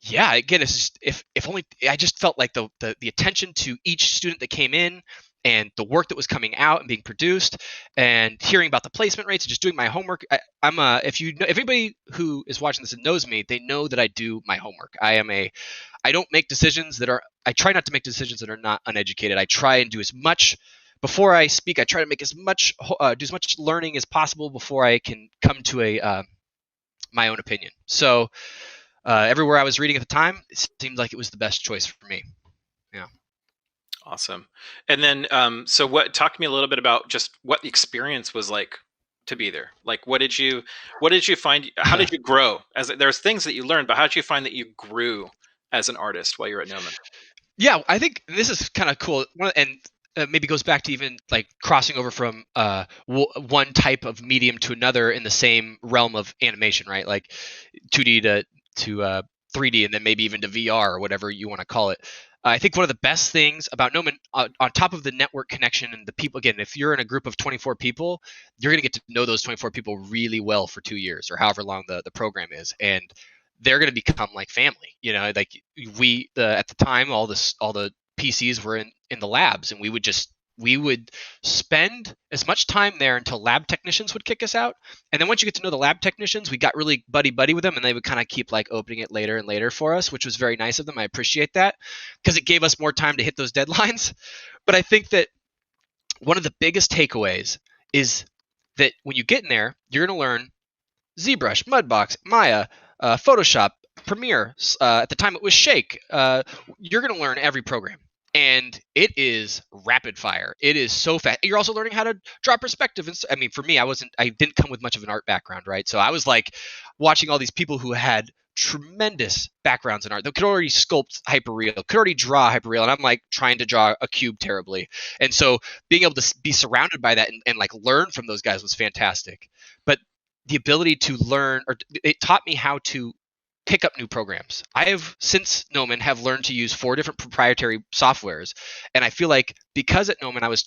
yeah, again, it's just, if only I just felt like the attention to each student that came in, and the work that was coming out and being produced, and hearing about the placement rates and just doing my homework. If anybody who is watching this and knows me, they know that I do my homework. I don't make decisions that are. I try not to make decisions that are not uneducated. I try and do as much before I speak. I try to make as much do as much learning as possible before I can come to a my own opinion. So everywhere I was reading at the time, it seemed like it was the best choice for me. Yeah. Awesome. And then, so talk to me a little bit about just what the experience was like to be there. Like, what did you find? How did you grow? There's things that you learned, but how did you find that you grew as an artist while you're at Nomen? Yeah, I think this is kind of cool. And maybe goes back to even like crossing over from one type of medium to another in the same realm of animation, right? Like 2D to 3D, and then maybe even to VR or whatever you want to call it. I think one of the best things about Nomen, on top of the network connection and the people, again, if you're in a group of 24 people, you're going to get to know those 24 people really well for 2 years or however long the program is. And they're going to become like family, like at the time, all the PCs were in the labs, and we would spend as much time there until lab technicians would kick us out. And then once you get to know the lab technicians, we got really buddy with them, and they would kind of keep like opening it later and later for us, which was very nice of them. I appreciate that because it gave us more time to hit those deadlines. But I think that one of the biggest takeaways is that when you get in there, you're going to learn ZBrush, Mudbox, Maya, Photoshop, Premiere. At the time it was Shake. You're going to learn every program. And it is rapid fire. It is so fast. You're also learning how to draw perspective. And I mean, for me, I didn't come with much of an art background, right? So I was like watching all these people who had tremendous backgrounds in art that could already sculpt hyperreal, could already draw hyperreal, and I'm like trying to draw a cube terribly. And so being able to be surrounded by that and like learn from those guys was fantastic. But the ability to learn, or it taught me how to pick up new programs. I have since Nomen have learned to use 4 different proprietary softwares, and I feel like because at Nomen I was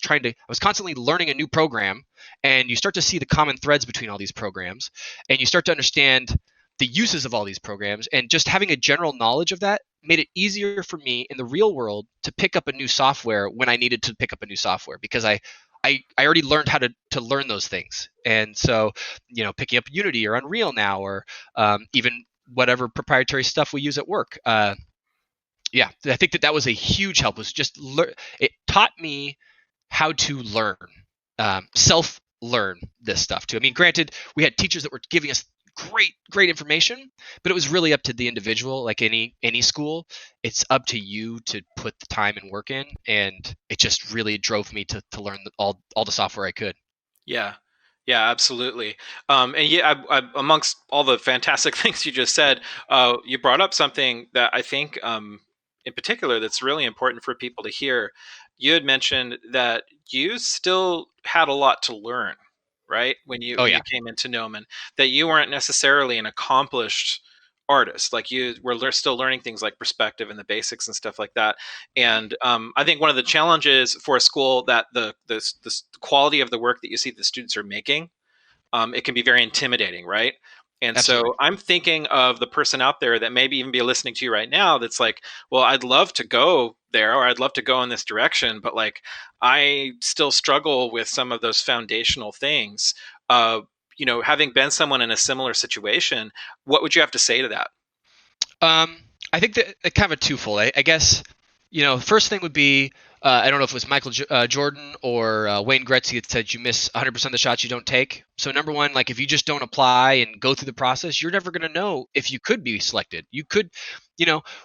constantly learning a new program, and you start to see the common threads between all these programs, and you start to understand the uses of all these programs, and just having a general knowledge of that made it easier for me in the real world to pick up a new software when I needed to pick up a new software, because I already learned how to learn those things. And so, picking up Unity or Unreal now, or even whatever proprietary stuff we use at work. Yeah, I think that was a huge help. Was just it taught me how to learn, self-learn this stuff too. I mean, granted, we had teachers that were giving us great information, but it was really up to the individual. Like any school, it's up to you to put the time and work in, and it just really drove me to learn all the software I could. Yeah. Yeah, absolutely. And yeah, amongst all the fantastic things you just said, you brought up something that I think, in particular, that's really important for people to hear. You had mentioned that you still had a lot to learn, right? When you Oh yeah, came into Nomen, that you weren't necessarily an accomplished artist. Like you were still learning things like perspective and the basics and stuff like that. And I think one of the challenges for a school that the quality of the work that you see the students are making, it can be very intimidating, right? And absolutely. so I'm thinking of the person out there that maybe even be listening to you right now that's like, well, I'd love to go there, or I'd love to go in this direction, but like I still struggle with some of those foundational things. Having been someone in a similar situation, what would you have to say to that? I think that kind of a twofold. I guess, first thing would be, I don't know if it was Michael Jordan or Wayne Gretzky that said you miss 100% of the shots you don't take. So number one, like if you just don't apply and go through the process, you're never going to know if you could be selected. You could,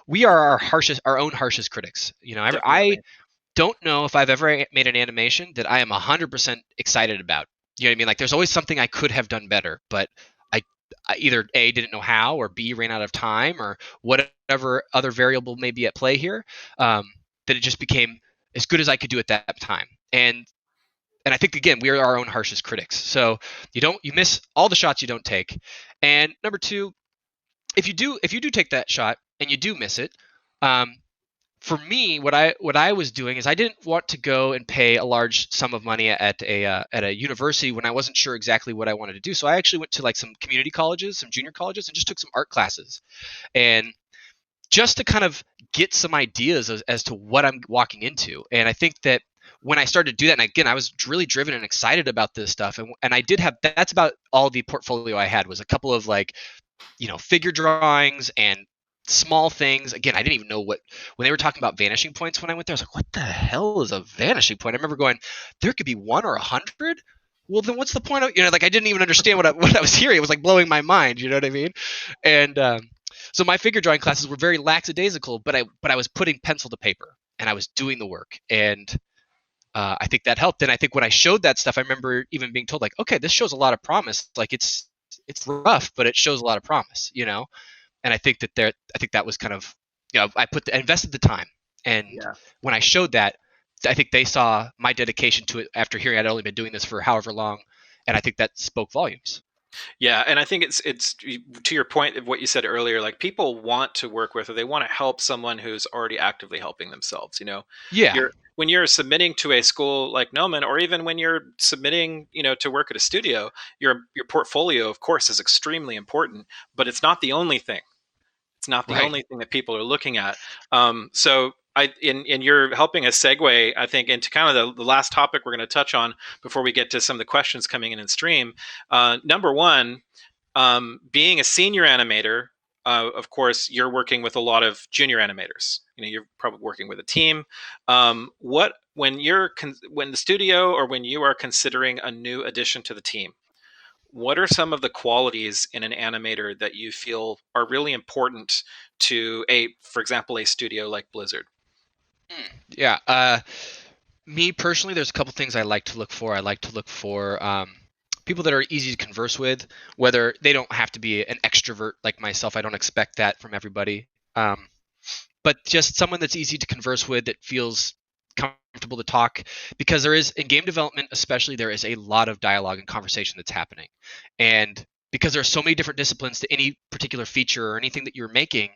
we are our own harshest critics. I Definitely. don't know if I've ever made an animation that I am 100% excited about. You know what I mean? Like there's always something I could have done better, but I, I either A, didn't know how, or B, ran out of time, or whatever other variable may be at play here, that it just became as good as I could do at that time. And I think again, we are our own harshest critics. So you miss all the shots you don't take. And number two, if you do take that shot and you do miss it, um, for me, what I was doing is I didn't want to go and pay a large sum of money at a university when I wasn't sure exactly what I wanted to do. So I actually went to like some community colleges, some junior colleges, and just took some art classes, and just to kind of get some ideas as to what I'm walking into. And I think that when I started to do that, and again, I was really driven and excited about this stuff, and I did have, that's about all the portfolio I had, was a couple of like, figure drawings and small things. Again, I didn't even know when they were talking about vanishing points when I went there. I was like, what the hell is a vanishing point? I remember going, there could be 1 or 100. Well, then what's the point of, like, I didn't even understand what I was hearing. It was like blowing my mind. You know what I mean? And so my figure drawing classes were very lackadaisical, but I was putting pencil to paper and I was doing the work. And I think that helped. And I think when I showed that stuff, I remember even being told, like, okay, this shows a lot of promise. Like, it's rough, but it shows a lot of promise, And I think that was kind of, I invested the time. And when I showed that, I think they saw my dedication to it after hearing I'd only been doing this for however long. And I think that spoke volumes. Yeah, and I think it's to your point of what you said earlier. Like, people want to work with, or they want to help someone who's already actively helping themselves. Yeah. When you're submitting to a school like Nomen, or even when you're submitting, to work at a studio, your portfolio, of course, is extremely important, but it's not the only thing. It's not the Right. only thing that people are looking at. So in you're helping us segue, I think, into kind of the last topic we're going to touch on before we get to some of the questions coming in stream. Number one, being a senior animator, of course, you're working with a lot of junior animators. You're probably working with a team. When the studio, or when you are considering a new addition to the team, what are some of the qualities in an animator that you feel are really important to for example, a studio like Blizzard? Yeah. Me personally, there's a couple things I like to look for. I like to look for people that are easy to converse with, whether they don't have to be an extrovert like myself. I don't expect that from everybody. But just someone that's easy to converse with, that feels comfortable to talk, because there is, in game development especially, there is a lot of dialogue and conversation that's happening. And because there are so many different disciplines to any particular feature or anything that you're making,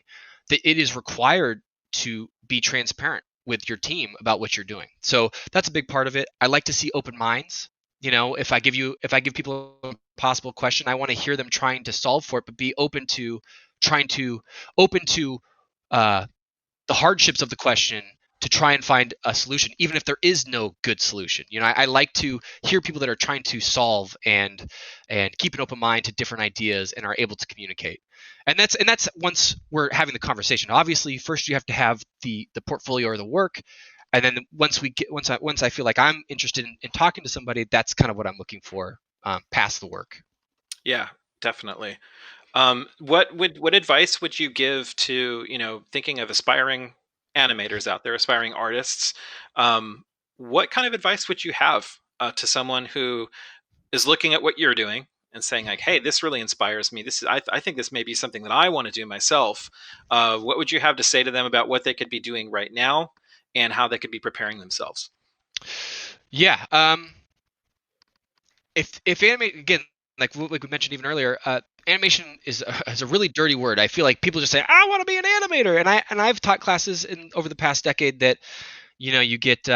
that it is required to be transparent with your team about what you're doing. So that's a big part of it. I like to see open minds. If I give people a possible question, I want to hear them trying to solve for it, but be open to the hardships of the question to try and find a solution, even if there is no good solution. I like to hear people that are trying to solve and keep an open mind to different ideas and are able to communicate. And that's once we're having the conversation. Obviously, first you have to have the portfolio or the work, and then once I feel like I'm interested in talking to somebody, that's kind of what I'm looking for past the work. Yeah, definitely. What advice would you give to, thinking of aspiring animators out there, aspiring artists? What kind of advice would you have to someone who is looking at what you're doing and saying, like, hey, this really inspires me. I think this may be something that I want to do myself. What would you have to say to them about what they could be doing right now and how they could be preparing themselves? Yeah. If animate, again, like we mentioned even earlier, animation is a really dirty word. I feel like people just say, I want to be an animator, and I've taught classes over the past decade that you get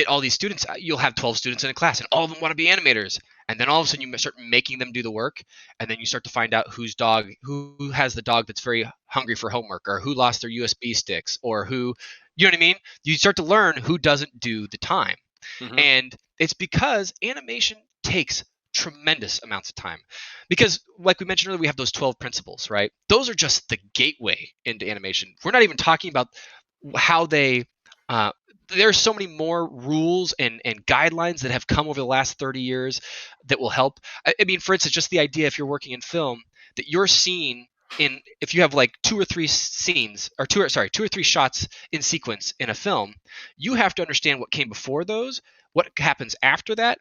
all these students. You'll have 12 students in a class, and all of them want to be animators. And then all of a sudden, you start making them do the work, and then you start to find out who has the dog that's very hungry for homework, or who lost their USB sticks, or who, you know what I mean? You start to learn who doesn't do the time, and it's because animation takes tremendous amounts of time. Because, like we mentioned earlier, we have those 12 principles, right? Those are just the gateway into animation. We're not even talking about how they there's so many more rules and guidelines that have come over the last 30 years that will help. I mean, for instance, just the idea, if you're working in film, that your scene, if you have like two or three shots in sequence in a film, you have to understand what came before those, what happens after that.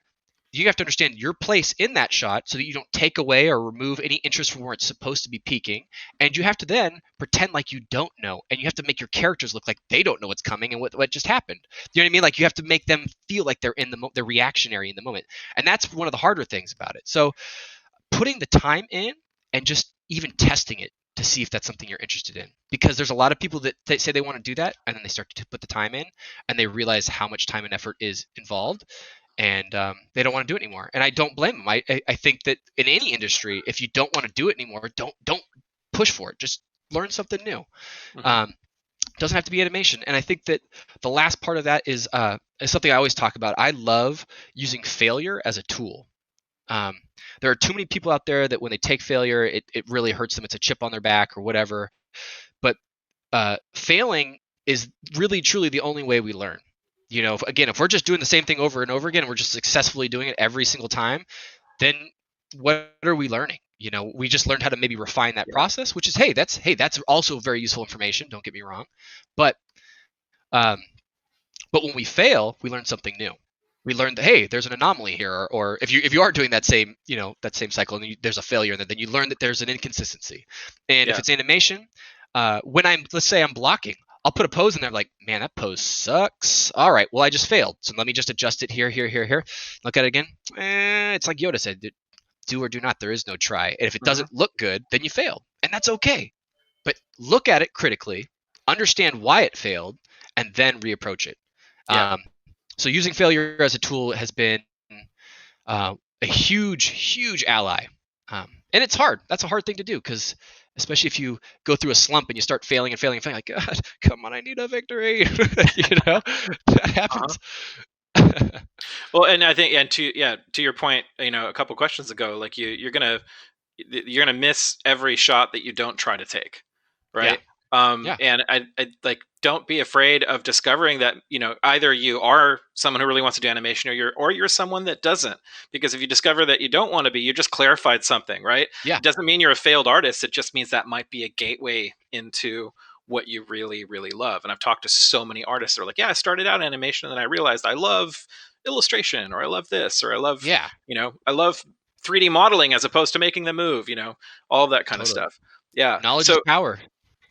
You have to understand your place in that shot so that you don't take away or remove any interest from where it's supposed to be peaking. And you have to then pretend like you don't know. And you have to make your characters look like they don't know what's coming and what just happened. You know what I mean? Like, you have to make them feel like they're they're reactionary in the moment. And that's one of the harder things about it. So putting the time in and just even testing it to see if that's something you're interested in. Because there's a lot of people that say they want to do that, and then they start to put the time in, and they realize how much time and effort is involved, and they don't want to do it anymore. And I don't blame them. I think that in any industry, if you don't want to do it anymore, don't push for it. Just learn something new. Doesn't have to be animation. And I think that the last part of that is something I always talk about. I love using failure as a tool. Um, there are too many people out there that when they take failure, it really hurts them. It's a chip on their back or whatever. But failing is really truly the only way we learn. Again, if we're just doing the same thing over and over again, we're just successfully doing it every single time, then what are we learning? We just learned how to maybe refine that process, which is that's also very useful information. Don't get me wrong, but um, when we fail, we learn something new. We learn that hey, there's an anomaly here, or if you are doing that same that same cycle and there's a failure, then you learn that there's an inconsistency. And if Yeah. it's animation, when let's say I'm blocking, I'll put a pose in there like, man, that pose sucks. All right, well I just failed, so let me just adjust it here, here, here, here. Look at it again. It's like Yoda said, do or do not. There is no try. And if it Hmm. doesn't look good, then you failed, and that's okay. But look at it critically, understand why it failed, and then reapproach it. Yeah. Um, so using failure as a tool has been a huge, huge ally. And it's hard. That's a hard thing to do because, especially if you go through a slump and you start failing and failing and failing, like, God, come on, I need a victory. That Uh-huh. happens. Well, and I think, and to your point, a couple questions ago, like you're gonna miss every shot that you don't try to take, Yeah. right? Yeah. And I like don't be afraid of discovering that either you are someone who really wants to do animation, or you're someone that doesn't. Because if you discover that you don't want to be, you just clarified something, right? Yeah. It doesn't mean you're a failed artist. It just means that might be a gateway into what you really, really love. And I've talked to so many artists that are like, yeah, I started out in animation and then I realized I love illustration, or I love this, or Yeah. I love 3D modeling as opposed to making the move, all of that kind of Totally. stuff. Yeah. Knowledge is So power.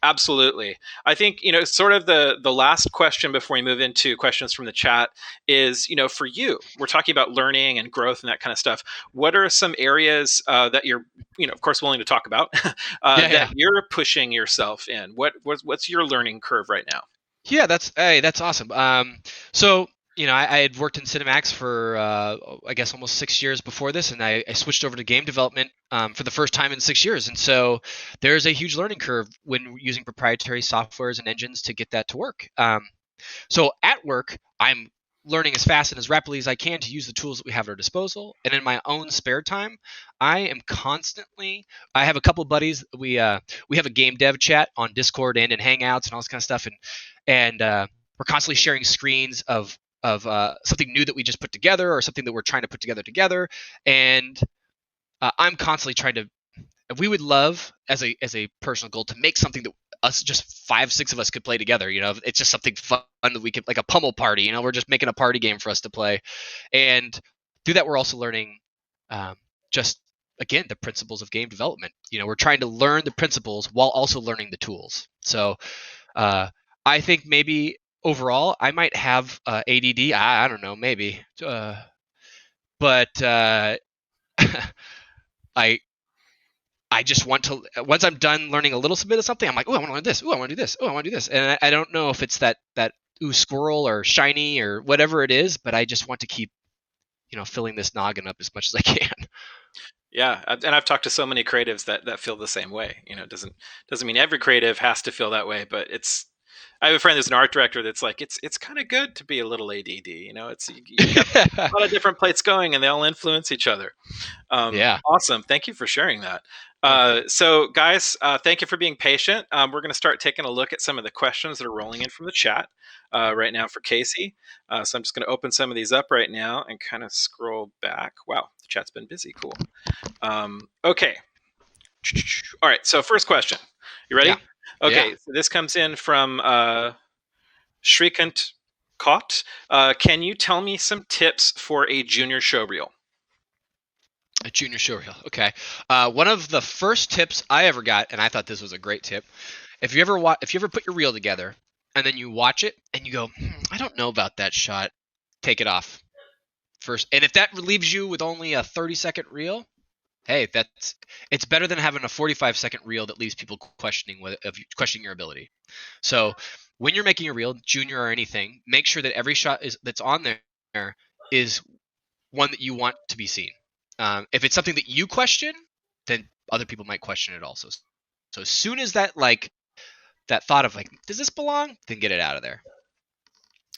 absolutely. I think, sort of the last question before we move into questions from the chat is, for you, we're talking about learning and growth and that kind of stuff. What are some areas that you're, of course, willing to talk about Yeah. that Yeah. you're pushing yourself in? What's your learning curve right now? Yeah, that's awesome. So I had worked in Cinemax for I guess almost 6 years before this, and I switched over to game development for the first time in 6 years. And so there's a huge learning curve when using proprietary softwares and engines to get that to work. So at work, I'm learning as fast and as rapidly as I can to use the tools that we have at our disposal. And in my own spare time, I am constantly. I have a couple buddies. We have a game dev chat on Discord and in Hangouts and all this kind of stuff, and we're constantly sharing screens of something new that we just put together or something that we're trying to put together. And I'm constantly trying to. We would love as a personal goal to make something that us just 5, 6 of us could play together. It's just something fun that we could, like a pummel party. We're just making a party game for us to play, and through that we're also learning just again the principles of game development. We're trying to learn the principles while also learning the tools. So uh, I think maybe overall I might have ADD. I don't know, maybe, but I I just want to. Once I'm done learning a little bit of something, I'm like, oh, I want to learn this. Oh, I want to do this. Oh, I want to do this. And I don't know if it's that ooh squirrel or shiny or whatever it is, but I just want to keep filling this noggin up as much as I can. Yeah, and I've talked to so many creatives that feel the same way. It doesn't mean every creative has to feel that way, but it's. I have a friend who's an art director that's like, it's kind of good to be a little ADD. It's you got a lot of different plates going, and they all influence each other. Yeah. Awesome. Thank you for sharing that. Yeah. So, guys, thank you for being patient. We're going to start taking a look at some of the questions that are rolling in from the chat right now for Casey. So, I'm just going to open some of these up right now and kind of scroll back. Wow, the chat's been busy. Cool. Okay. All right. So, first question. You Yeah. ready? Yeah. Okay. So, this comes in from Shrikant Kot. Can you tell me some tips for a junior showreel? A junior showreel. Okay. One of the first tips I ever got, and I thought this was a great tip. If you ever put your reel together and then you watch it and you go, I don't know about that shot, take it off first. And if that leaves you with only a 30-second reel, hey, it's better than having a 45-second reel that leaves people questioning your ability. So when you're making a reel, junior or anything, make sure that every shot that's on there is one that you want to be seen. If it's something that you question, then other people might question it also. So as soon as that that thought of like, does this belong? Then get it out of there.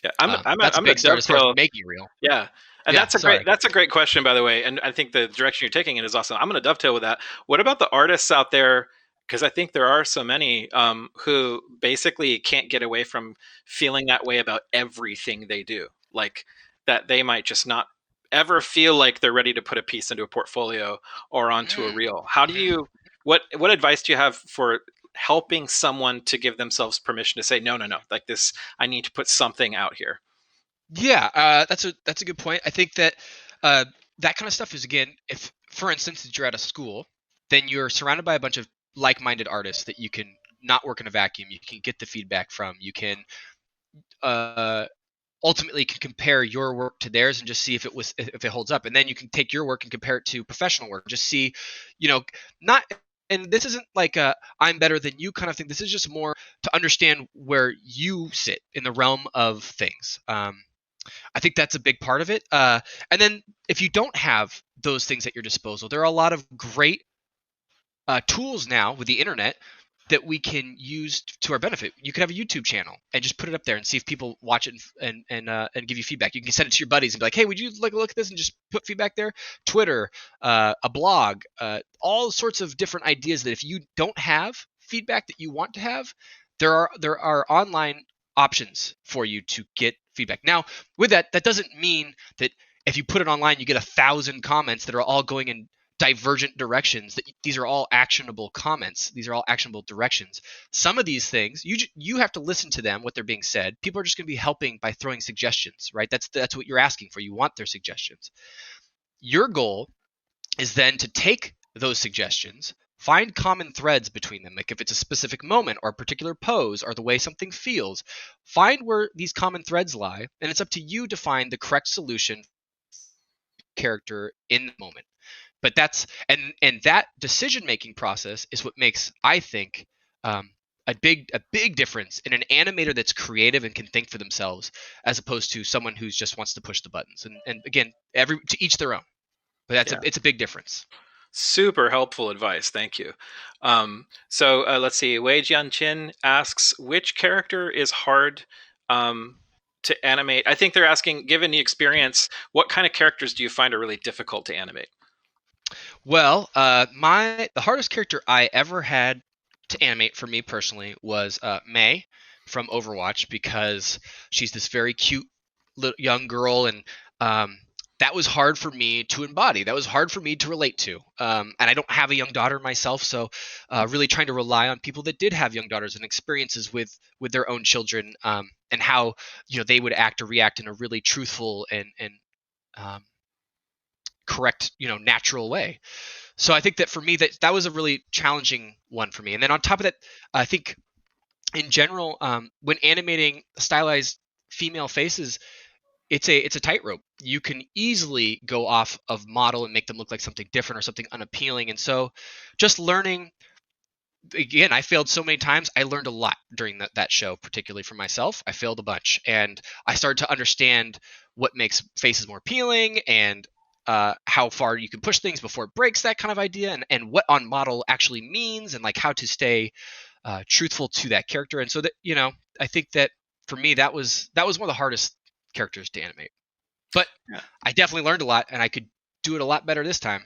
Yeah, I'm That's a gonna big start as far as dovetail. making it real. Yeah. And Yeah, sorry. that's a great question, by the way. And I think the direction you're taking it is awesome. I'm going to dovetail with that. What about the artists out there? Because I think there are so many who basically can't get away from feeling that way about everything they do. Like that they might just not ever feel like they're ready to put a piece into a portfolio or onto a Mm, reel. How do mhm. you, what advice do you have for helping someone to give themselves permission to say, no, no, no, like this, I need to put something out here? Yeah, that's a good point. I think that uh, that kind of stuff is, again, if for instance that you're at a school, then you're surrounded by a bunch of like-minded artists that you can not work in a vacuum. You can get the feedback from. You can uh, ultimately can compare your work to theirs and just see if it holds up, and then you can take your work and compare it to professional work. Just see, you know, not. And this isn't like a I'm better than you kind of thing. This is just more to understand where you sit in the realm of things. I think that's a big part of it. And then if you don't have those things at your disposal, there are a lot of great tools now with the internet that we can use to our benefit. You could have a YouTube channel and just put it up there and see if people watch it and give you feedback. You can send it to your buddies and be like, "Hey, would you like a look at this?" and just put feedback there. Twitter, a blog, all sorts of different ideas that if you don't have feedback that you want to have, there are online options for you to get feedback. Now, with that, that doesn't mean that if you put it online, you get 1,000 comments that are all going in divergent directions. That these are all actionable comments. These are all actionable directions. Some of these things you have to listen to them, what they're being said. People are just going to be helping by throwing suggestions, right? That's what you're asking for. You want their suggestions. Your goal is then to take those suggestions, find common threads between them. Like if it's a specific moment or a particular pose or the way something feels, find where these common threads lie, and it's up to you to find the correct solution character in the moment. But that's and that decision making process is what makes, I think, a big difference in an animator that's creative and can think for themselves, as opposed to someone who just wants to push the buttons. And again, every to each their own. But Yeah. it's a big difference. Super helpful advice. Thank you. Let's see. Wei Jianchin asks, which character is hard to animate? I think they're asking, given the experience, what kind of characters do you find are really difficult to animate? Well, the hardest character I ever had to animate for me personally was May from Overwatch, because she's this very cute young girl, and that was hard for me to embody. That was hard for me to relate to. And I don't have a young daughter myself, so really trying to rely on people that did have young daughters and experiences with their own children, and how they would act or react in a really truthful and um, correct, natural way. So I think that for me, that was a really challenging one for me. And then on top of that, I think in general, when animating stylized female faces, it's a tightrope. You can easily go off of model and make them look like something different or something unappealing. And so just learning, again, I failed so many times. I learned a lot during that show, particularly for myself. I failed a bunch, and I started to understand what makes faces more appealing, and how far you can push things before it breaks, that kind of idea, and what on model actually means, and like how to stay truthful to that character. And so that, I think that for me, that was one of the hardest characters to animate. But Yeah. I definitely learned a lot, and I could do it a lot better this time.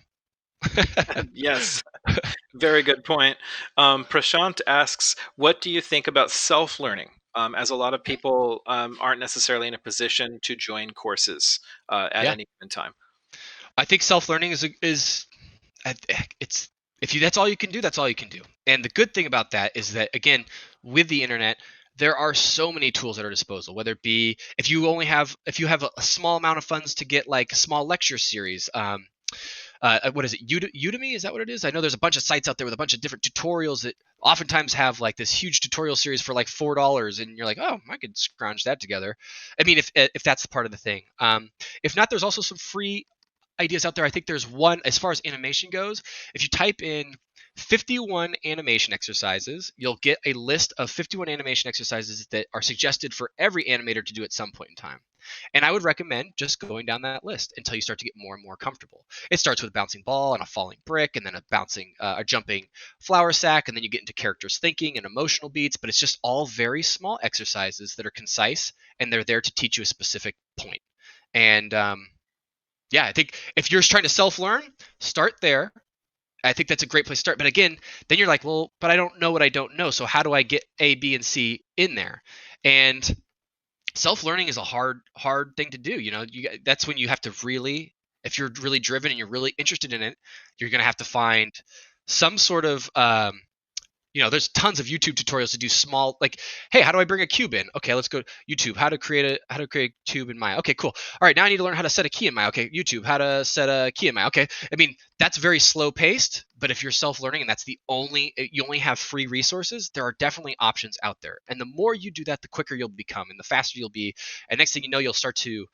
Yes. Very good point. Prashant asks, what do you think about self-learning? As a lot of people aren't necessarily in a position to join courses at Yeah, any given time. I think self-learning is it's if you that's all you can do, that's all you can do. And the good thing about that is that, again, with the internet, there are so many tools at our disposal. Whether it be if you have a small amount of funds to get like a small lecture series. What is it? Udemy? Is that what it is? I know there's a bunch of sites out there with a bunch of different tutorials that oftentimes have like this huge tutorial series for like $4, and you're like, oh, I could scrounge that together. I mean, if that's part of the thing. If not, there's also some free ideas out there. I think there's one, as far as animation goes, if you type in 51 animation exercises. You'll get a list of 51 animation exercises that are suggested for every animator to do at some point in time. And I would recommend just going down that list until you start to get more and more comfortable. It starts with a bouncing ball and a falling brick, and then a jumping flour sack, and then you get into characters thinking and emotional beats. But it's just all very small exercises that are concise, and they're there to teach you a specific point. And yeah, I think if you're trying to self-learn, start there. I think that's a great place to start. But again, then you're like, well, but I don't know what I don't know. So how do I get A, B, and C in there? And self-learning is a hard thing to do. That's when you have to really, if you're really driven and you're really interested in it, you're going to have to find some sort of there's tons of YouTube tutorials to do small, like, hey, how do I bring a cube in? Okay, let's go YouTube. How to create a cube in Maya. Okay, cool. All right, now I need to learn how to set a key in Maya. Okay, YouTube, how to set a key in Maya. Okay, I mean, that's very slow paced, but if you're self-learning and you only have free resources, there are definitely options out there. And the more you do that, the quicker you'll become and the faster you'll be. And next thing you know, you'll start to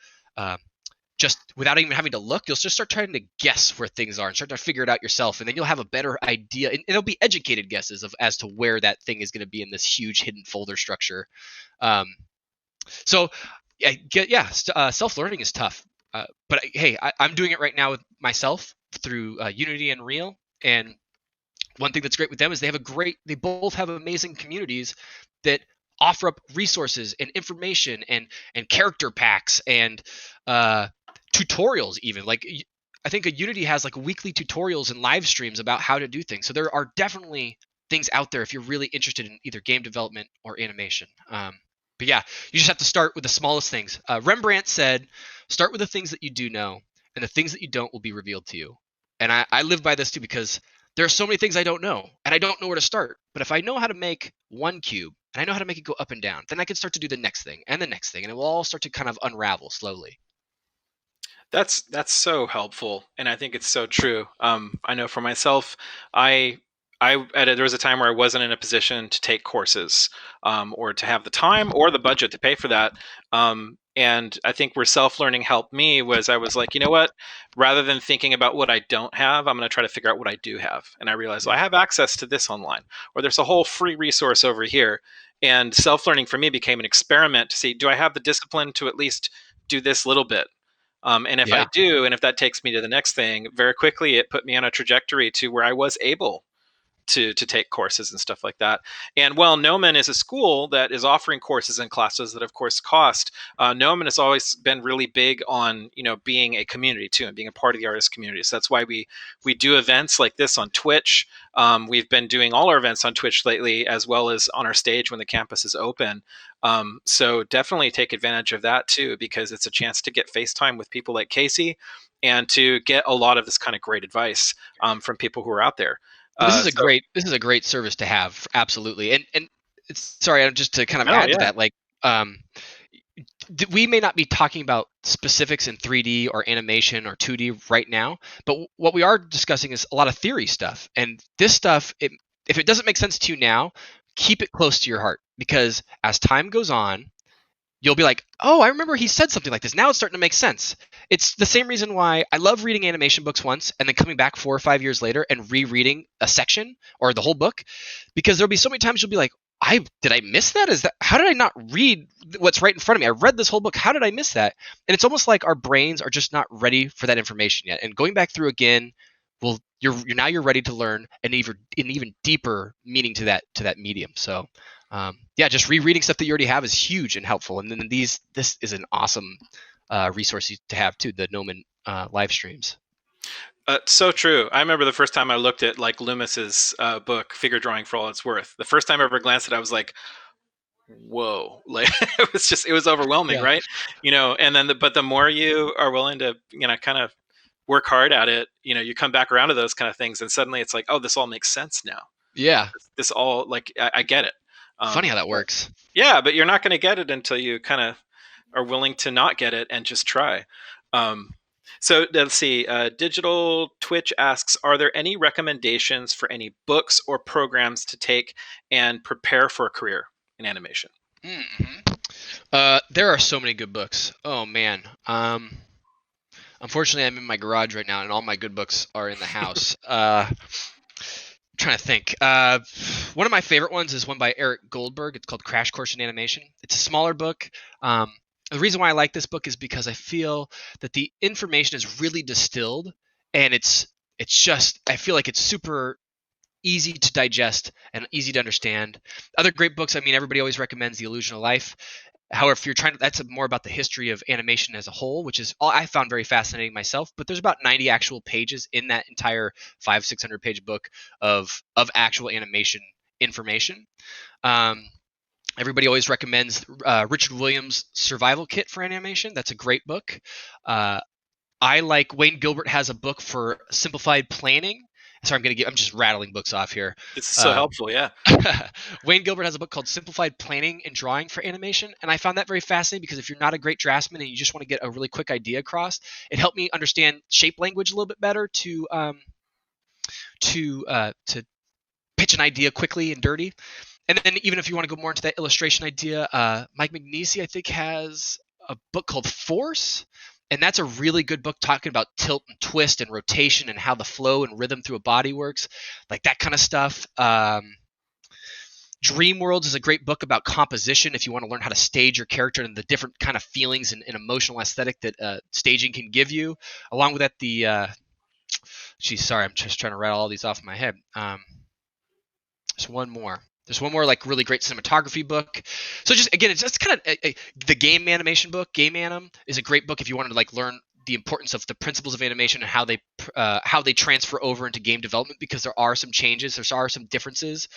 just without even having to look, you'll just start trying to guess where things are and start to figure it out yourself. And then you'll have a better idea. And it'll be educated guesses as to where that thing is going to be in this huge hidden folder structure. Self-learning is tough. But hey, I'm doing it right now with myself through Unity and Unreal. And one thing that's great with them is they both have amazing communities that offer up resources and information and character packs and tutorials even. Like, I think Unity has like weekly tutorials and live streams about how to do things. So there are definitely things out there if you're really interested in either game development or animation. But yeah, you just have to start with the smallest things. Rembrandt said, start with the things that you do know, and the things that you don't will be revealed to you. And I live by this too, because there are so many things I don't know, and I don't know where to start. But if I know how to make one cube, and I know how to make it go up and down, then I can start to do the next thing, and it will all start to kind of unravel slowly. That's so helpful, and I think it's so true. I know for myself, there was a time where I wasn't in a position to take courses, or to have the time or the budget to pay for that. And I think where self-learning helped me was I was like, you know what? Rather than thinking about what I don't have, I'm going to try to figure out what I do have. And I realized, well, I have access to this online, or there's a whole free resource over here. And self-learning for me became an experiment to see, do I have the discipline to at least do this little bit? And if I do, and if that takes me to the next thing, very quickly it put me on a trajectory to where I was able to take courses and stuff like that. And while Nomen is a school that is offering courses and classes that of course cost, Nomen has always been really big on being a community too, and being a part of the artist community. So that's why we do events like this on Twitch. We've been doing all our events on Twitch lately, as well as on our stage when the campus is open. So definitely take advantage of that too, because it's a chance to get FaceTime with people like Casey and to get a lot of this kind of great advice from people who are out there. This is a great service to have, absolutely. And it's, sorry, just to kind of add to that, like, we may not be talking about specifics in 3D or animation or 2D right now, but what we are discussing is a lot of theory stuff. And this stuff, if it doesn't make sense to you now, keep it close to your heart, because as time goes on, you'll be like, oh, I remember he said something like this. Now it's starting to make sense. It's the same reason why I love reading animation books once and then coming back 4 or 5 years later and rereading a section or the whole book, because there'll be so many times you'll be like, did I miss that? How did I not read what's right in front of me? I read this whole book. How did I miss that? And it's almost like our brains are just not ready for that information yet. And going back through again, well, you're ready to learn an even deeper meaning to that medium. So just rereading stuff that you already have is huge and helpful. And then this is an awesome resource to have too, the Nomen live streams. So true. I remember the first time I looked at like Loomis's book, Figure Drawing for All It's Worth. The first time I ever glanced at it, I was like, whoa, like it was overwhelming, right? And then but the more you are willing to, kind of work hard at it, you come back around to those kind of things, and suddenly it's like, oh, this all makes sense now. Yeah. This all, like, I get it. Funny how that works. Yeah, but you're not going to get it until you kind of are willing to not get it and just try. So let's see. Digital Twitch asks, are there any recommendations for any books or programs to take and prepare for a career in animation? Mm-hmm. There are so many good books. Oh, man. Unfortunately, I'm in my garage right now, and all my good books are in the house. Trying trying to think. One of my favorite ones is one by Eric Goldberg. It's called Crash Course in Animation. It's a smaller book. The reason why I like this book is because I feel that the information is really distilled, and it's just, I feel like it's super easy to digest and easy to understand. Other great books, I mean, everybody always recommends The Illusion of Life. However, if you're trying to, that's more about the history of animation as a whole, which is all I found very fascinating myself. But there's about 90 actual pages in that entire 500-600 page book of actual animation information. Everybody always recommends Richard Williams' Survival Kit for Animation. That's a great book. I like Wayne Gilbert has a book for simplified planning. Sorry, I'm just rattling books off here. This is so helpful, yeah. Wayne Gilbert has a book called Simplified Planning and Drawing for Animation, and I found that very fascinating because if you're not a great draftsman and you just want to get a really quick idea across, it helped me understand shape language a little bit better to pitch an idea quickly and dirty. And then even if you want to go more into that illustration idea, Mike McNeese, I think, has a book called Force. And that's a really good book talking about tilt and twist and rotation and how the flow and rhythm through a body works, like that kind of stuff. Dream Worlds is a great book about composition if you want to learn how to stage your character and the different kind of feelings and emotional aesthetic that staging can give you. Along with that, sorry, I'm just trying to rattle all these off in my head. There's one more. There's one more like really great cinematography book. So just again, it's just kind of the game animation book. Game Anim is a great book if you wanted to like learn the importance of the principles of animation and how they transfer over into game development, because there are some changes, there are some differences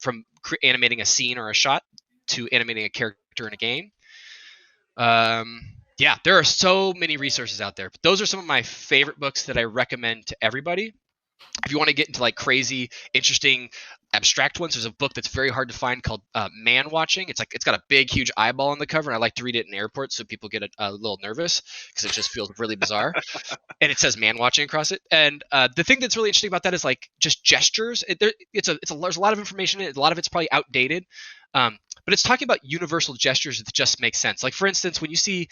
from animating a scene or a shot to animating a character in a game. Yeah, there are so many resources out there. But those are some of my favorite books that I recommend to everybody. If you want to get into like crazy, interesting, abstract ones, there's a book that's very hard to find called Man Watching. It's got a big, huge eyeball on the cover, and I like to read it in airports so people get a little nervous because it just feels really bizarre. And it says Man Watching across it. And the thing that's really interesting about that is like just gestures. There's a lot of information in it. A lot of it's probably outdated. But it's talking about universal gestures that just make sense. Like, for instance, when you see,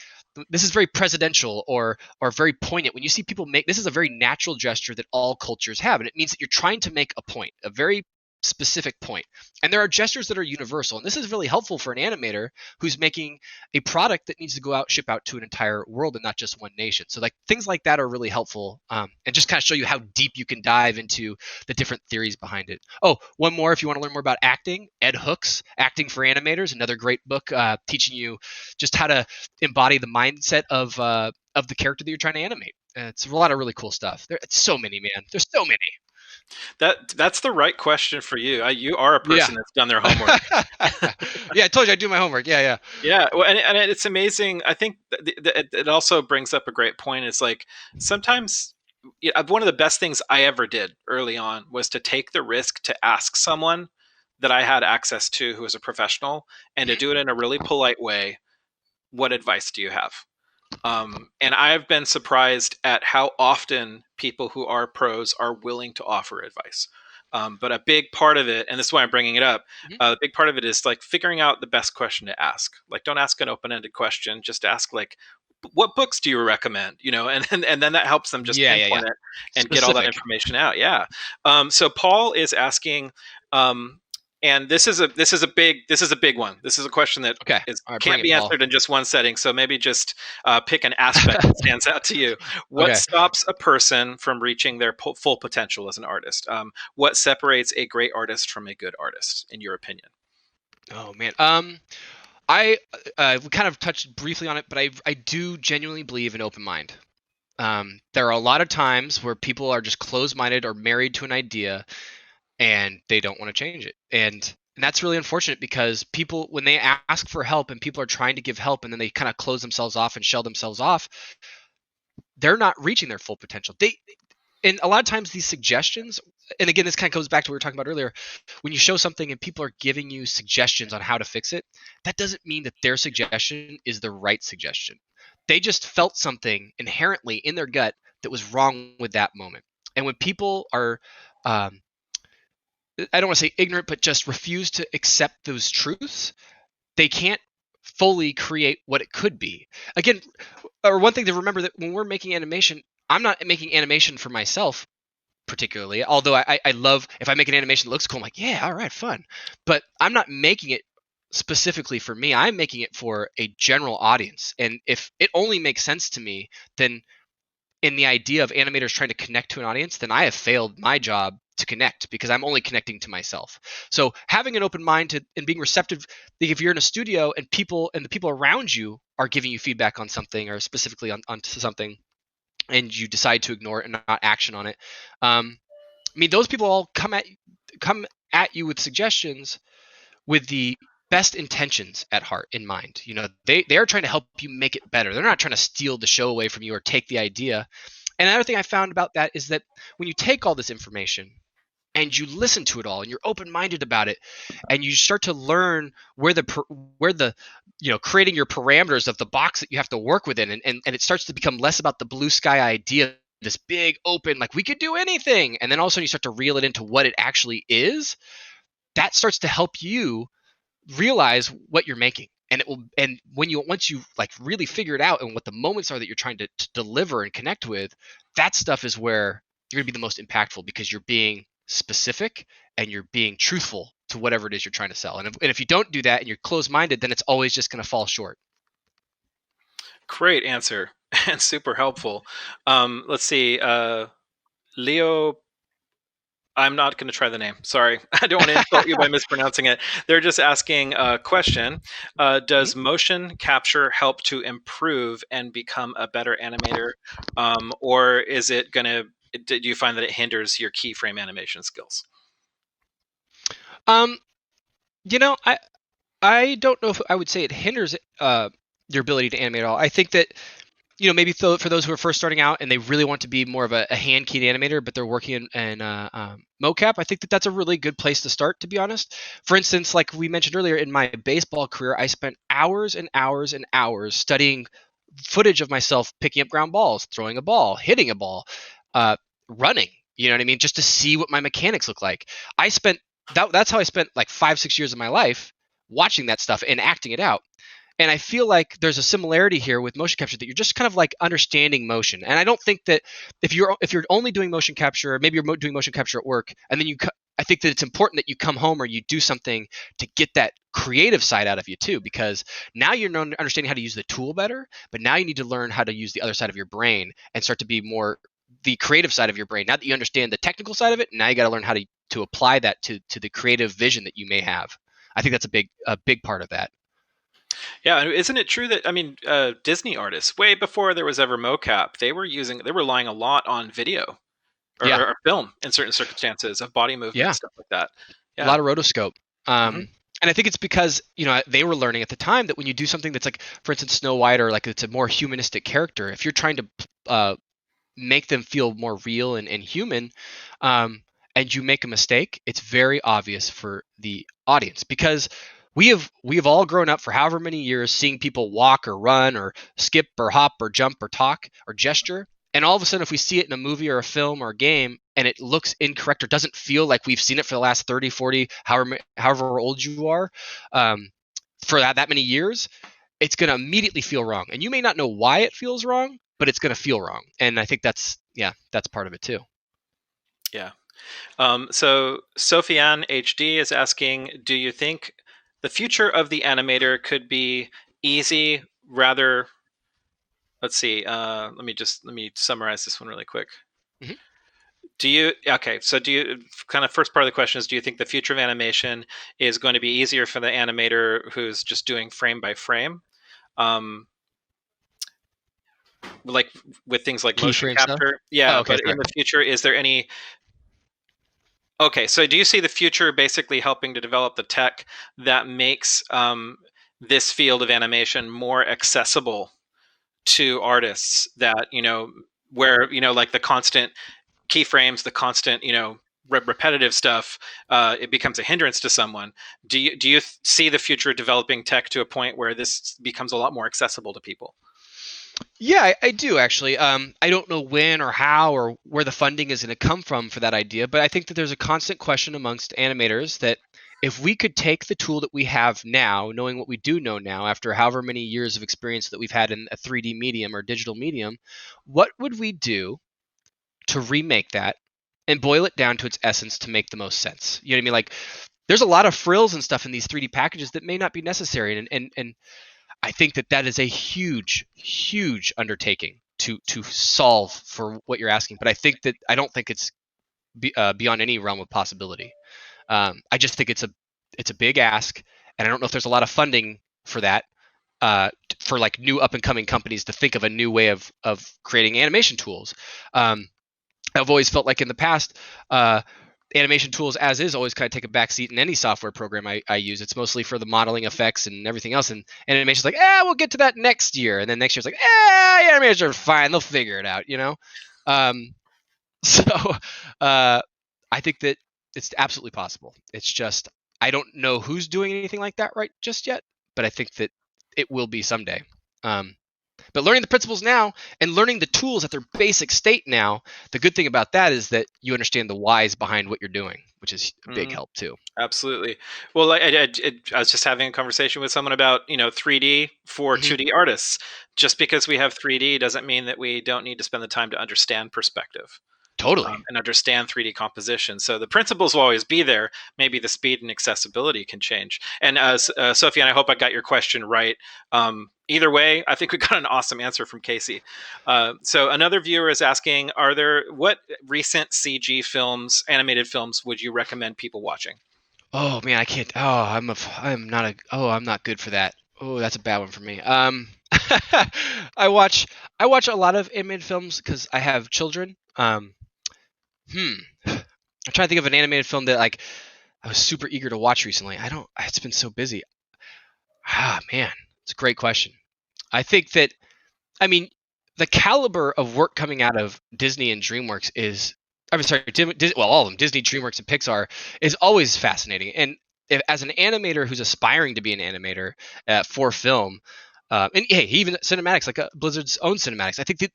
this is very presidential or very poignant. When you see people make, this is a very natural gesture that all cultures have. And it means that you're trying to make a point, a very specific point. And there are gestures that are universal. And this is really helpful for an animator who's making a product that needs to go out, ship out to an entire world and not just one nation. So like things like that are really helpful, and just kind of show you how deep you can dive into the different theories behind it. Oh, one more, if you want to learn more about acting, Ed Hook's Acting for Animators, another great book teaching you just how to embody the mindset of the character that you're trying to animate. It's a lot of really cool stuff. It's so many, man. There's so many. That's the right question for you. You are a person that's done their homework. Yeah, I told you I do my homework. Yeah. Well, and it's amazing. I think it also brings up a great point. It's like sometimes one of the best things I ever did early on was to take the risk to ask someone that I had access to who was a professional, and to do it in a really polite way. What advice do you have? And I've been surprised at how often people who are pros are willing to offer advice. But a big part of it, and this is why I'm bringing it up, a big part of it is like figuring out the best question to ask. Like, don't ask an open-ended question. Just ask like, what books do you recommend? And then that helps them just pinpoint it and get all that information out. Yeah. So Paul is asking, and this is a big one. This is a question that can't be answered in just one setting. So maybe just pick an aspect that stands out to you. What stops a person from reaching their full potential as an artist? What separates a great artist from a good artist, in your opinion? Oh man, I kind of touched briefly on it, but I do genuinely believe in open mind. There are a lot of times where people are just closed-minded or married to an idea, and they don't want to change it. And that's really unfortunate, because people, when they ask for help and people are trying to give help and then they kind of close themselves off and shell themselves off, they're not reaching their full potential. And a lot of times these suggestions, and again, this kind of goes back to what we were talking about earlier, when you show something and people are giving you suggestions on how to fix it, that doesn't mean that their suggestion is the right suggestion. They just felt something inherently in their gut that was wrong with that moment. And when people are, I don't want to say ignorant, but just refuse to accept those truths, they can't fully create what it could be. Again, or one thing to remember, that when we're making animation, I'm not making animation for myself. particularly. Although I love if I make an animation that looks cool, I'm like, yeah, all right, fun. But I'm not making it specifically for me. I'm making it for a general audience. And if it only makes sense to me, then in the idea of animators trying to connect to an audience, then I have failed my job to connect because I'm only connecting to myself. So having an open mind to and being receptive, like if you're in a studio and the people around you are giving you feedback on something or specifically on something, and you decide to ignore it and not action on it. I mean, those people all come at you with suggestions with the best intentions at heart in mind. You know, they are trying to help you make it better. They're not trying to steal the show away from you or take the idea. And another thing I found about that is that when you take all this information and you listen to it all and you're open-minded about it and you start to learn where the creating your parameters of the box that you have to work within, and it starts to become less about the blue sky idea, this big open like we could do anything, and then all of a sudden you start to reel it into what it actually is. That starts to help you realize what you're making, and it will, and when you once you like really figure it out and what the moments are that you're trying to deliver and connect with, that stuff is where you're going to be the most impactful because you're being specific and you're being truthful to whatever it is you're trying to sell. And if you don't do that and you're closed-minded, then it's always just going to fall short. Great answer and super helpful. Let's see. Leo, I'm not going to try the name. Sorry. I don't want to insult you by mispronouncing it. They're just asking a question. Does motion capture help to improve and become a better animator? Or is it going to, do you find that it hinders your keyframe animation skills? Um, I don't know if I would say it hinders your ability to animate at all. I think that maybe for those who are first starting out and they really want to be more of a hand-keyed animator, but they're working in mocap, I think that that's a really good place to start, to be honest. For instance, like we mentioned earlier, in my baseball career, I spent hours and hours and hours studying footage of myself picking up ground balls, throwing a ball, hitting a ball, running, you know what I mean? Just to see what my mechanics look like. That's how I spent like 5-6 years of my life watching that stuff and acting it out. And I feel like there's a similarity here with motion capture, that you're just kind of like understanding motion. And I don't think that if you're only doing motion capture, maybe you're doing motion capture at work, and then I think that it's important that you come home or you do something to get that creative side out of you too, because now you're understanding how to use the tool better, but now you need to learn how to use the other side of your brain and start to be more the creative side of your brain. Now that you understand the technical side of it, now you got to learn how to apply that to the creative vision that you may have. I think that's a big part of that. Yeah, and isn't it true that, I mean, Disney artists, way before there was ever mocap, they were relying a lot on video Yeah. or film in certain circumstances of body movement, Yeah. stuff like that. A Yeah. lot of rotoscope. And I think it's because they were learning at the time that when you do something that's like, for instance, Snow White, or like it's a more humanistic character, if you're trying to make them feel more real and human, and you make a mistake, it's very obvious for the audience, because we have all grown up for however many years seeing people walk or run or skip or hop or jump or talk or gesture. And all of a sudden, if we see it in a movie or a film or a game and it looks incorrect or doesn't feel like we've seen it for the last 30, 40, however old you are, for that many years, it's going to immediately feel wrong. And you may not know why it feels wrong, but it's going to feel wrong. And I think that's part of it too. Yeah. So Sophiane HD is asking, do you think the future of the animator could be easy, rather, let's see, let me summarize this one really quick. Mm-hmm. Do you kind of, first part of the question is, do you think the future of animation is going to be easier for the animator who's just doing frame by frame? Like with things like motion capture? Yeah, okay, but sorry. in the future, is there any... Okay, so do you see the future basically helping to develop the tech that makes this field of animation more accessible to artists, that, where, like the constant keyframes, the constant, repetitive stuff, it becomes a hindrance to someone? Do you see the future developing tech to a point where this becomes a lot more accessible to people? Yeah, I do actually. I don't know when or how or where the funding is going to come from for that idea, but I think that there's a constant question amongst animators that if we could take the tool that we have now, knowing what we do know now after however many years of experience that we've had in a 3D medium or digital medium, what would we do to remake that and boil it down to its essence to make the most sense. You know what I mean? Like, there's a lot of frills and stuff in these 3D packages that may not be necessary, and I think that is a huge undertaking to solve for what you're asking. But I don't think it's beyond any realm of possibility. I just think it's a big ask, and I don't know if there's a lot of funding for that, for like new up and coming companies to think of a new way of creating animation tools. I've always felt like in the past, animation tools as is always kind of take a backseat in any software program I use. It's mostly for the modeling effects and everything else. And animation's like, we'll get to that next year. And then next year's like, animators are fine. They'll figure it out, you know? So I think that it's absolutely possible. It's just, I don't know who's doing anything like that right just yet, but I think that it will be someday. But learning the principles now and learning the tools at their basic state now, the good thing about that is that you understand the whys behind what you're doing, which is a big help too. Absolutely. Well, I was just having a conversation with someone about 3D for 2D artists. Just because we have 3D doesn't mean that we don't need to spend the time to understand perspective. Totally. And understand 3D composition. So the principles will always be there. Maybe the speed and accessibility can change. And Sophie, and I hope I got your question right. Either way, I think we got an awesome answer from Casey. So another viewer is asking, what recent CG films, animated films, would you recommend people watching? Oh man, I can't. I'm not good for that. Oh, that's a bad one for me. I watch a lot of animated films because I have children. I'm trying to think of an animated film that like I was super eager to watch recently. It's been so busy. Man, it's a great question. I think that, I mean, the caliber of work coming out of Disney and DreamWorks all of them, Disney, DreamWorks, and Pixar, is always fascinating. And as an animator who's aspiring to be an animator for film, and hey, even cinematics, like Blizzard's own cinematics, I think that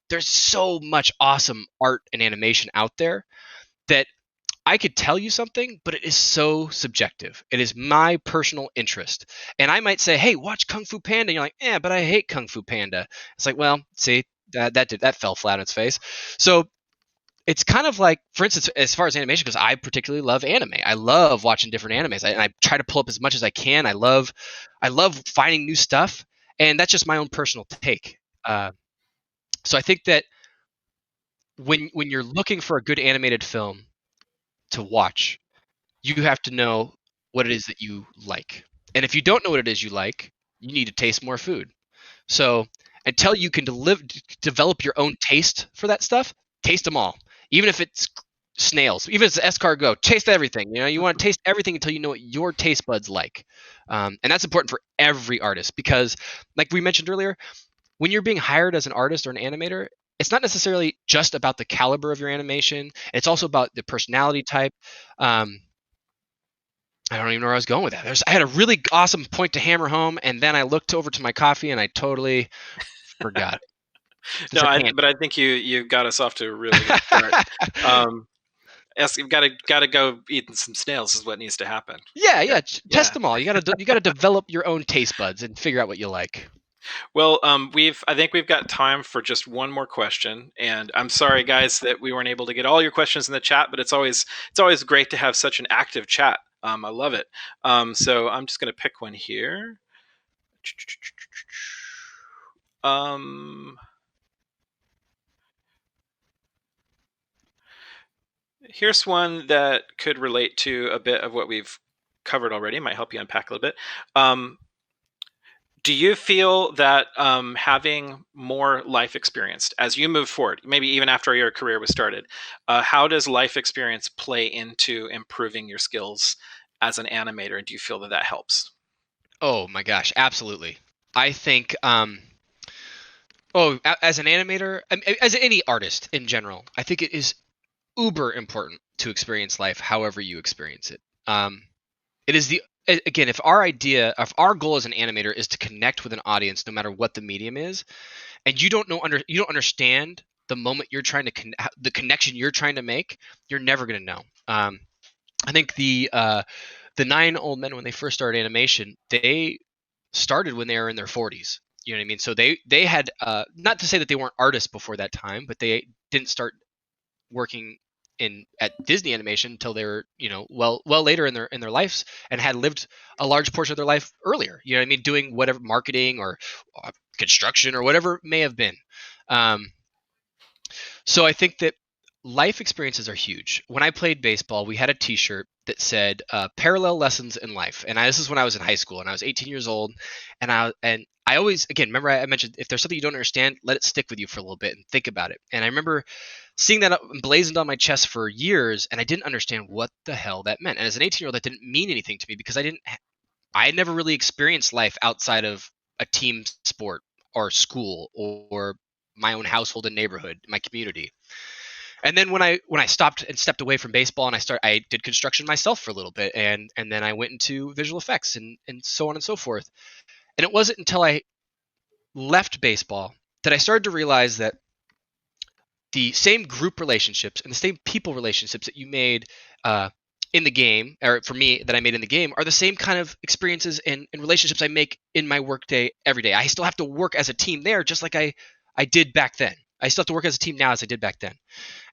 there's so much awesome art and animation out there that I could tell you something, but it is so subjective. It is my personal interest. And I might say, hey, watch Kung Fu Panda. And you're like, but I hate Kung Fu Panda. It's like, well, see, that fell flat on its face. So it's kind of like, for instance, as far as animation goes, I particularly love anime. I love watching different animes, and I try to pull up as much as I can. I love finding new stuff, and that's just my own personal take. So I think that when you're looking for a good animated film to watch, you have to know what it is that you like. And if you don't know what it is you like, you need to taste more food. So until you can develop your own taste for that stuff, taste them all. Even if it's snails, even if it's escargot, taste everything. You want to taste everything until you know what your taste buds like. And that's important for every artist because, like we mentioned earlier, when you're being hired as an artist or an animator, it's not necessarily just about the caliber of your animation. It's also about the personality type. I don't even know where I was going with that. I had a really awesome point to hammer home, and then I looked over to my coffee and I totally forgot. But I think you got us off to a really good start. You've got to go eating some snails is what needs to happen. Yeah. Test them all. You got to develop your own taste buds and figure out what you like. Well, I think we've got time for just one more question, and I'm sorry, guys, that we weren't able to get all your questions in the chat, but it's always great to have such an active chat. I love it. So I'm just going to pick one here. Here's one that could relate to a bit of what we've covered already. Might help you unpack a little bit. Do you feel that having more life experience as you move forward, maybe even after your career was started, how does life experience play into improving your skills as an animator? And do you feel that helps? Oh my gosh, absolutely. I think, as an animator, as any artist in general, I think it is uber important to experience life however you experience it. It is again, if our goal as an animator is to connect with an audience, no matter what the medium is, and you don't understand the moment you're trying to the connection you're trying to make, you're never going to know. I think the 9 old men, when they first started animation, they started when they were in their 40s. You know what I mean? So they had, not to say that they weren't artists before that time, but they didn't start working in at Disney Animation until they were, well later in their lives, and had lived a large portion of their life earlier. You know what I mean? Doing whatever marketing or construction or whatever it may have been. So I think that life experiences are huge. When I played baseball, we had a T-shirt that said "Parallel Lessons in Life," and this is when I was in high school, and I was 18 years old, and I always, again, remember I mentioned, if there's something you don't understand, let it stick with you for a little bit and think about it. And I remember seeing that emblazoned on my chest for years, and I didn't understand what the hell that meant. And as an 18-year-old, that didn't mean anything to me because I had never really experienced life outside of a team sport or school or my own household and neighborhood, my community. And then when I stopped and stepped away from baseball, and I did construction myself for a little bit, and then I went into visual effects and so on and so forth. And it wasn't until I left baseball that I started to realize that the same group relationships and the same people relationships that you made in the game, or for me, that I made in the game, are the same kind of experiences and relationships I make in my workday every day. I still have to work as a team there, just like I did back then. I still have to work as a team now as I did back then.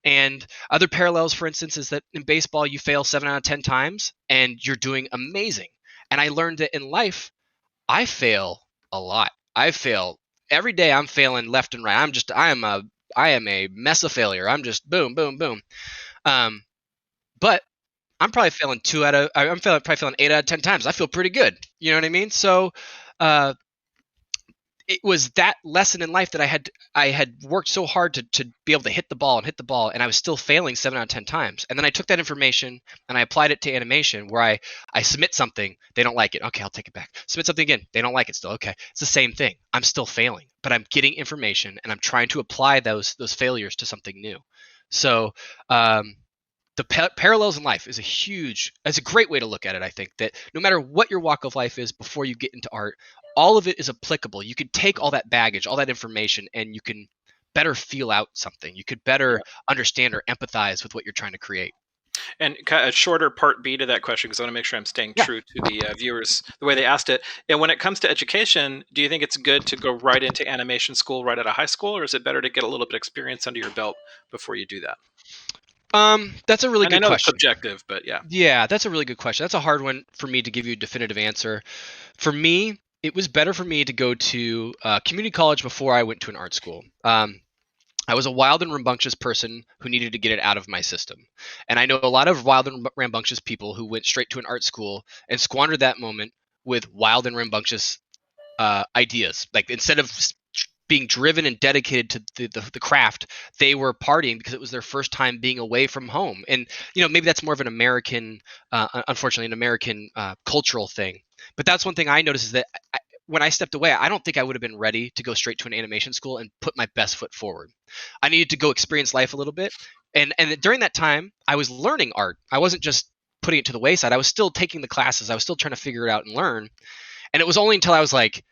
And other parallels, for instance, is that in baseball, you fail 7 out of 10 times and you're doing amazing. And I learned that in life, I fail a lot. I fail every day. I'm failing left and right. I am a mess of failure. I'm just boom, boom, boom. But I'm probably failing probably failing 8 out of 10 times. I feel pretty good. You know what I mean? So, it was that lesson in life that I had worked so hard to be able to hit the ball, and I was still failing 7 out of 10 times. And then I took that information and I applied it to animation, where I submit something, they don't like it. Okay, I'll take it back. Submit something again, they don't like it still. Okay, it's the same thing. I'm still failing, but I'm getting information and I'm trying to apply those failures to something new. So, the parallels in life is it's a great way to look at it. I think that no matter what your walk of life is before you get into art, all of it is applicable. You could take all that baggage, all that information, and you can better feel out something. You could better understand or empathize with what you're trying to create. And a shorter part B to that question, because I want to make sure I'm staying true to the viewers, the way they asked it. And when it comes to education, do you think it's good to go right into animation school right out of high school, or is it better to get a little bit of experience under your belt before you do that? That's a really And I good know it's question. subjective, but yeah. Yeah, that's a really good question. That's a hard one for me to give you a definitive answer. For me, it was better for me to go to community college before I went to an art school. I was a wild and rambunctious person who needed to get it out of my system. And I know a lot of wild and rambunctious people who went straight to an art school and squandered that moment with wild and rambunctious ideas. Like, instead of being driven and dedicated to the craft, they were partying because it was their first time being away from home. And maybe that's more of an American, unfortunately, an American cultural thing. But that's one thing I noticed, is that when I stepped away, I don't think I would have been ready to go straight to an animation school and put my best foot forward. I needed to go experience life a little bit. And during that time, I was learning art. I wasn't just putting it to the wayside. I was still taking the classes. I was still trying to figure it out and learn. And it was only until I was like,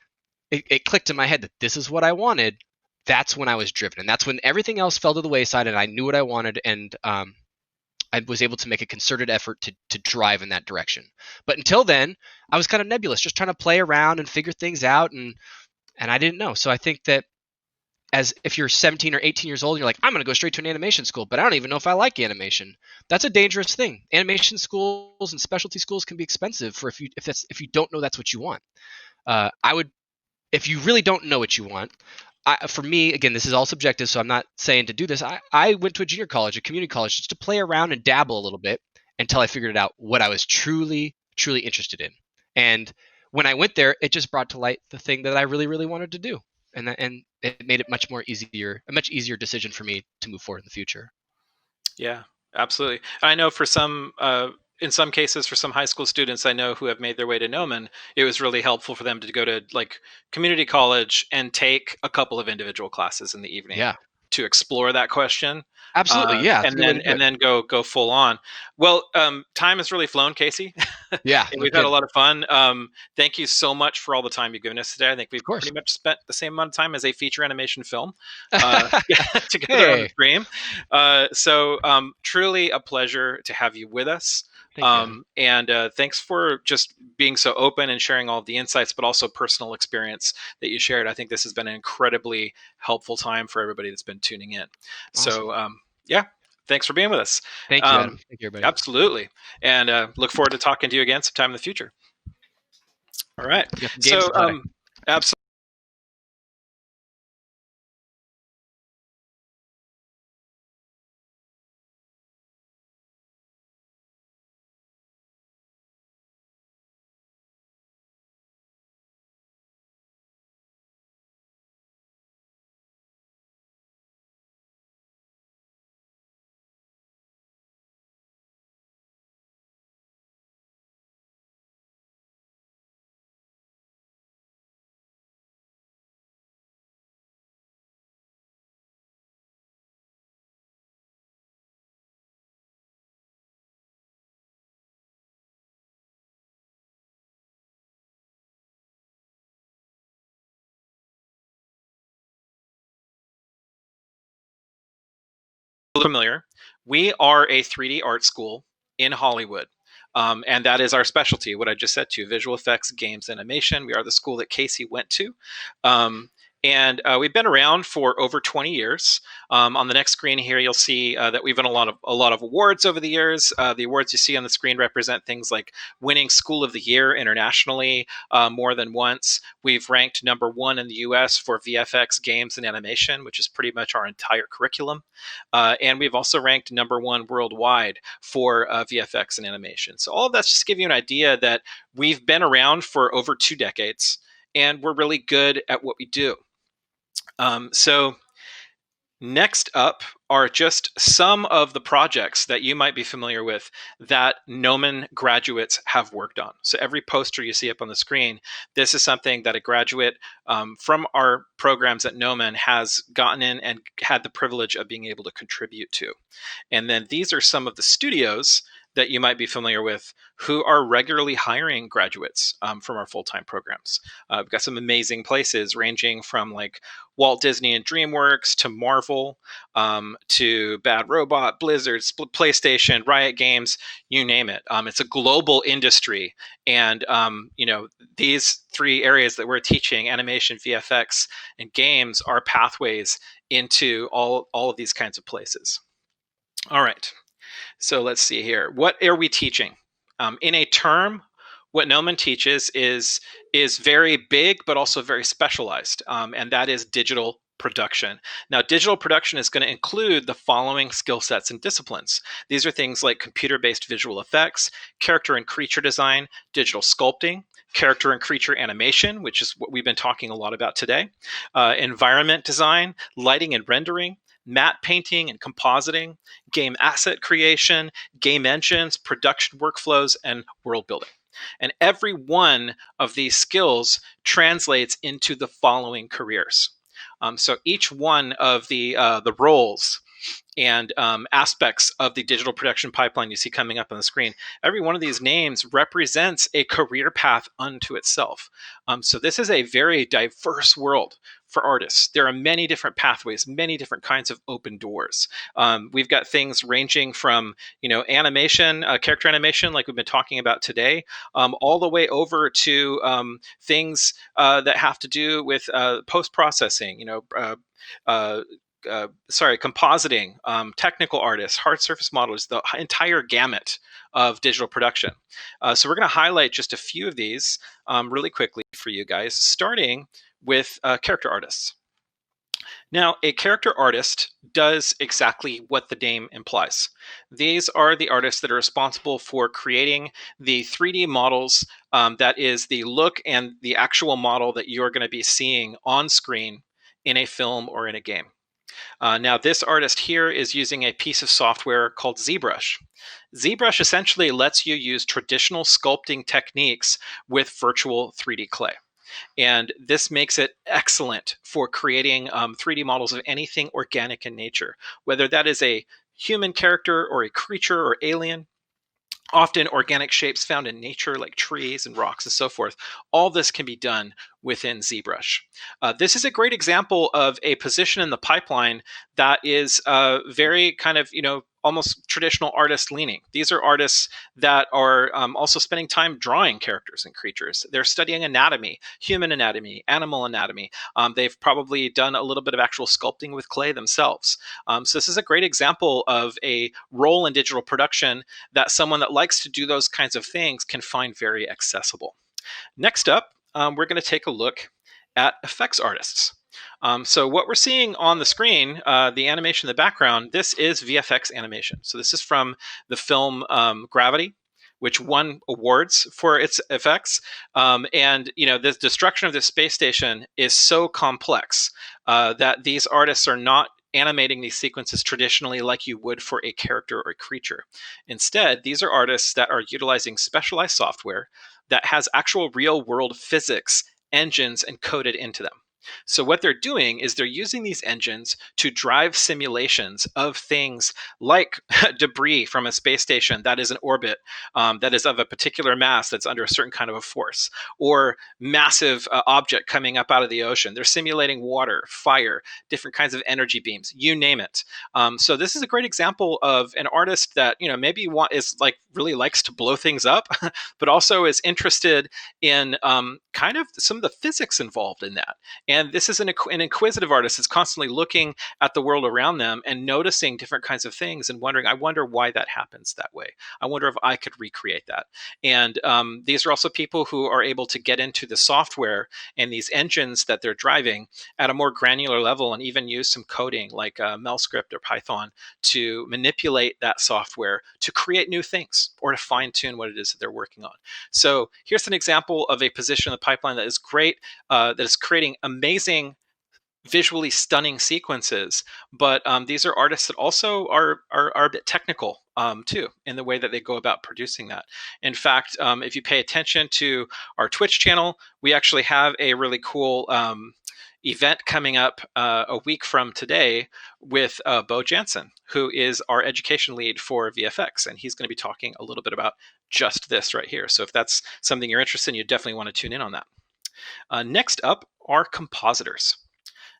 it clicked in my head that this is what I wanted. That's when I was driven. And that's when everything else fell to the wayside and I knew what I wanted. And I was able to make a concerted effort to drive in that direction. But until then, I was kind of nebulous, just trying to play around and figure things out, and I didn't know. So I think that, as if you're 17 or 18 years old, and you're like, I'm going to go straight to an animation school, but I don't even know if I like animation. That's a dangerous thing. Animation schools and specialty schools can be expensive if you don't know that's what you want. If you really don't know what you want, for me, again, this is all subjective, so I'm not saying to do this. I went to a junior college, a community college, just to play around and dabble a little bit until I figured it out what I was truly, truly interested in. And when I went there, it just brought to light the thing that I really, really wanted to do. And it made it a much easier decision for me to move forward in the future. Yeah, absolutely. I know for some, in some cases, for some high school students I know who have made their way to Nomen, it was really helpful for them to go to like community college and take a couple of individual classes in the evening Yeah, to explore that question. absolutely. Yeah, it's a And good way to do it. then go full on. Well, time has really flown, Casey. Yeah, And no we've had a kidding. lot of fun. Thank you so much for all the time you've given us today. I think Of we've course. pretty much spent the same amount of time as a feature animation film together on the Hey, stream. So truly a pleasure to have you with us. thank you, Adam. And thanks for just being so open and sharing all of the insights, but also personal experience that you shared. I think this has been an incredibly helpful time for everybody that's been tuning in. Awesome. So yeah, Thanks for being with us. Thank you, Adam. Thank you, everybody. Absolutely. And look forward to talking to you again sometime in the future. All right. You got some games So, to play. absolutely. Familiar. We are a 3D art school in Hollywood. And that is our specialty, what I just said to you, visual effects, games, animation. We are the school that Casey went to. And we've been around for over 20 years. On the next screen here, you'll see that we've won a lot of awards over the years. The awards you see on the screen represent things like winning School of the Year internationally more than once. We've ranked #1 in the U.S. for VFX, games, and animation, which is pretty much our entire curriculum. And we've also ranked #1 worldwide for VFX and animation. So all of that's just to give you an idea that we've been around for over 2 decades, and we're really good at what we do. So next up are just some of the projects that you might be familiar with that Nomen graduates have worked on. So every poster you see up on the screen, this is something that a graduate from our programs at Nomen has gotten in and had the privilege of being able to contribute to. And then these are some of the studios that you might be familiar with who are regularly hiring graduates from our full-time programs. We've got some amazing places ranging from like Walt Disney and DreamWorks to Marvel to Bad Robot, Blizzard, PlayStation, Riot Games, you name it. It's a global industry. And, these 3 areas that we're teaching, animation, VFX, and games, are pathways into all of these kinds of places. All right. So let's see here. What are we teaching? In a term, what Nomen teaches is very big, but also very specialized, and that is digital production. Now, digital production is going to include the following skill sets and disciplines. These are things like computer-based visual effects, character and creature design, digital sculpting, character and creature animation, which is what we've been talking a lot about today, environment design, lighting and rendering, matte painting and compositing, game asset creation, game engines, production workflows, and world building. And every one of these skills translates into the following careers. So each one of the roles and aspects of the digital production pipeline you see coming up on the screen, every one of these names represents a career path unto itself. So this is a very diverse world for artists. There are many different pathways, many different kinds of open doors. We've got things ranging from, animation, character animation, like we've been talking about today, all the way over to things that have to do with post-processing, compositing, technical artists, hard surface modelers, the entire gamut of digital production. So we're going to highlight just a few of these really quickly for you guys, starting with character artists. Now, a character artist does exactly what the name implies. These are the artists that are responsible for creating the 3D models that is the look and the actual model that you're going to be seeing on screen in a film or in a game. Now, this artist here is using a piece of software called ZBrush. ZBrush essentially lets you use traditional sculpting techniques with virtual 3D clay. And this makes it excellent for creating 3D models of anything organic in nature, whether that is a human character or a creature or alien. Often organic shapes found in nature like trees and rocks and so forth. All this can be done within ZBrush. This is a great example of a position in the pipeline that is very kind of, almost traditional artist leaning. These are artists that are also spending time drawing characters and creatures. They're studying anatomy, human anatomy, animal anatomy. They've probably done a little bit of actual sculpting with clay themselves. So this is a great example of a role in digital production that someone that likes to do those kinds of things can find very accessible. Next up, we're going to take a look at effects artists. So what we're seeing on the screen, the animation in the background, this is VFX animation. So this is from the film Gravity, which won awards for its effects. And the destruction of this space station is so complex that these artists are not animating these sequences traditionally like you would for a character or a creature. Instead, these are artists that are utilizing specialized software that has actual real world physics engines encoded into them. So what they're doing is they're using these engines to drive simulations of things like debris from a space station that is in orbit, that is of a particular mass that's under a certain kind of a force, or massive object coming up out of the ocean. They're simulating water, fire, different kinds of energy beams, you name it. So this is a great example of an artist that maybe really likes to blow things up, but also is interested in kind of some of the physics involved in that. And this is an inquisitive artist that's constantly looking at the world around them and noticing different kinds of things and wondering, I wonder why that happens that way. I wonder if I could recreate that. And these are also people who are able to get into the software and these engines that they're driving at a more granular level and even use some coding like MelScript or Python to manipulate that software to create new things or to fine tune what it is that they're working on. So here's an example of a position in the pipeline that is great, that is creating amazing, visually stunning sequences. But these are artists that also are a bit technical too in the way that they go about producing that. In fact, if you pay attention to our Twitch channel, we actually have a really cool event coming up a week from today with Bo Jansen, who is our education lead for VFX. And he's going to be talking a little bit about just this right here. So if that's something you're interested in, you definitely want to tune in on that. Next up are compositors.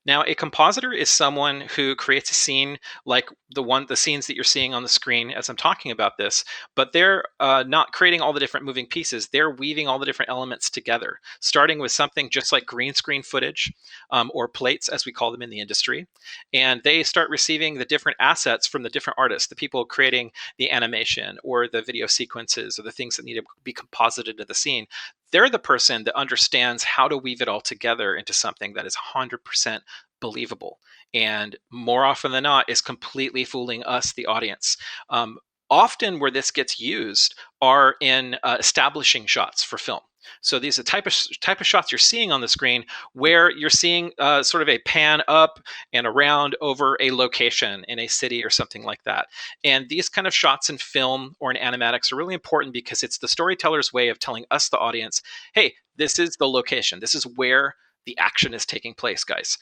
Now, a compositor is someone who creates a scene like the scenes that you're seeing on the screen as I'm talking about this, but they're not creating all the different moving pieces. They're weaving all the different elements together, starting with something just like green screen footage or plates, as we call them in the industry. And they start receiving the different assets from the different artists, the people creating the animation or the video sequences or the things that need to be composited into the scene. They're the person that understands how to weave it all together into something that is 100% believable, and more often than not is completely fooling us, the audience. Often where this gets used are in establishing shots for film. So these are type of shots you're seeing on the screen where you're seeing sort of a pan up and around over a location in a city or something like that. And these kind of shots in film or in animatics are really important because it's the storyteller's way of telling us, the audience, hey, this is the location. This is where the action is taking place, guys.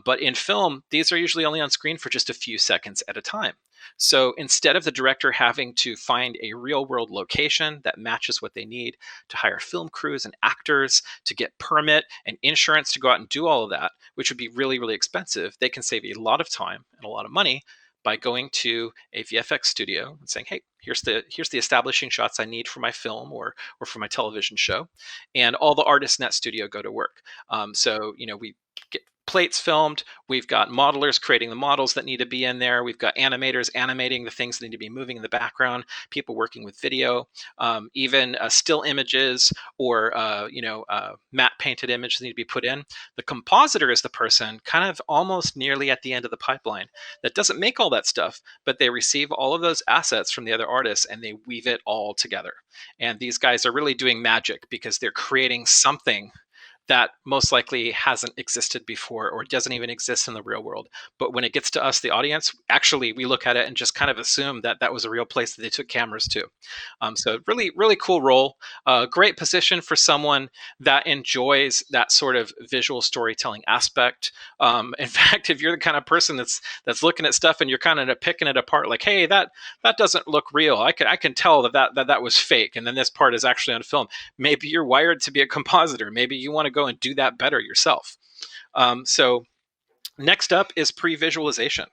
But in film, these are usually only on screen for just a few seconds at a time. So instead of the director having to find a real world location that matches what they need to hire film crews and actors to get permit and insurance to go out and do all of that, which would be really, really expensive, they can save a lot of time and a lot of money by going to a VFX studio and saying, hey, here's the establishing shots I need for my film or for my television show. And all the artists in that studio go to work. So we get plates filmed. We've got modelers creating the models that need to be in there. We've got animators animating the things that need to be moving in the background, people working with video, even still images or matte painted images need to be put in. The compositor is the person kind of almost nearly at the end of the pipeline that doesn't make all that stuff, but they receive all of those assets from the other artists and they weave it all together. And these guys are really doing magic because they're creating something that most likely hasn't existed before or doesn't even exist in the real world. But when it gets to us, the audience, actually, we look at it and just kind of assume that that was a real place that they took cameras to. So really, really cool role. Great position for someone that enjoys that sort of visual storytelling aspect. In fact, if you're the kind of person that's looking at stuff and you're kind of picking it apart, like, hey, that doesn't look real. I can tell that was fake, and then this part is actually on film. Maybe you're wired to be a compositor. Maybe you want to go and do that better yourself. So next up is pre-visualization.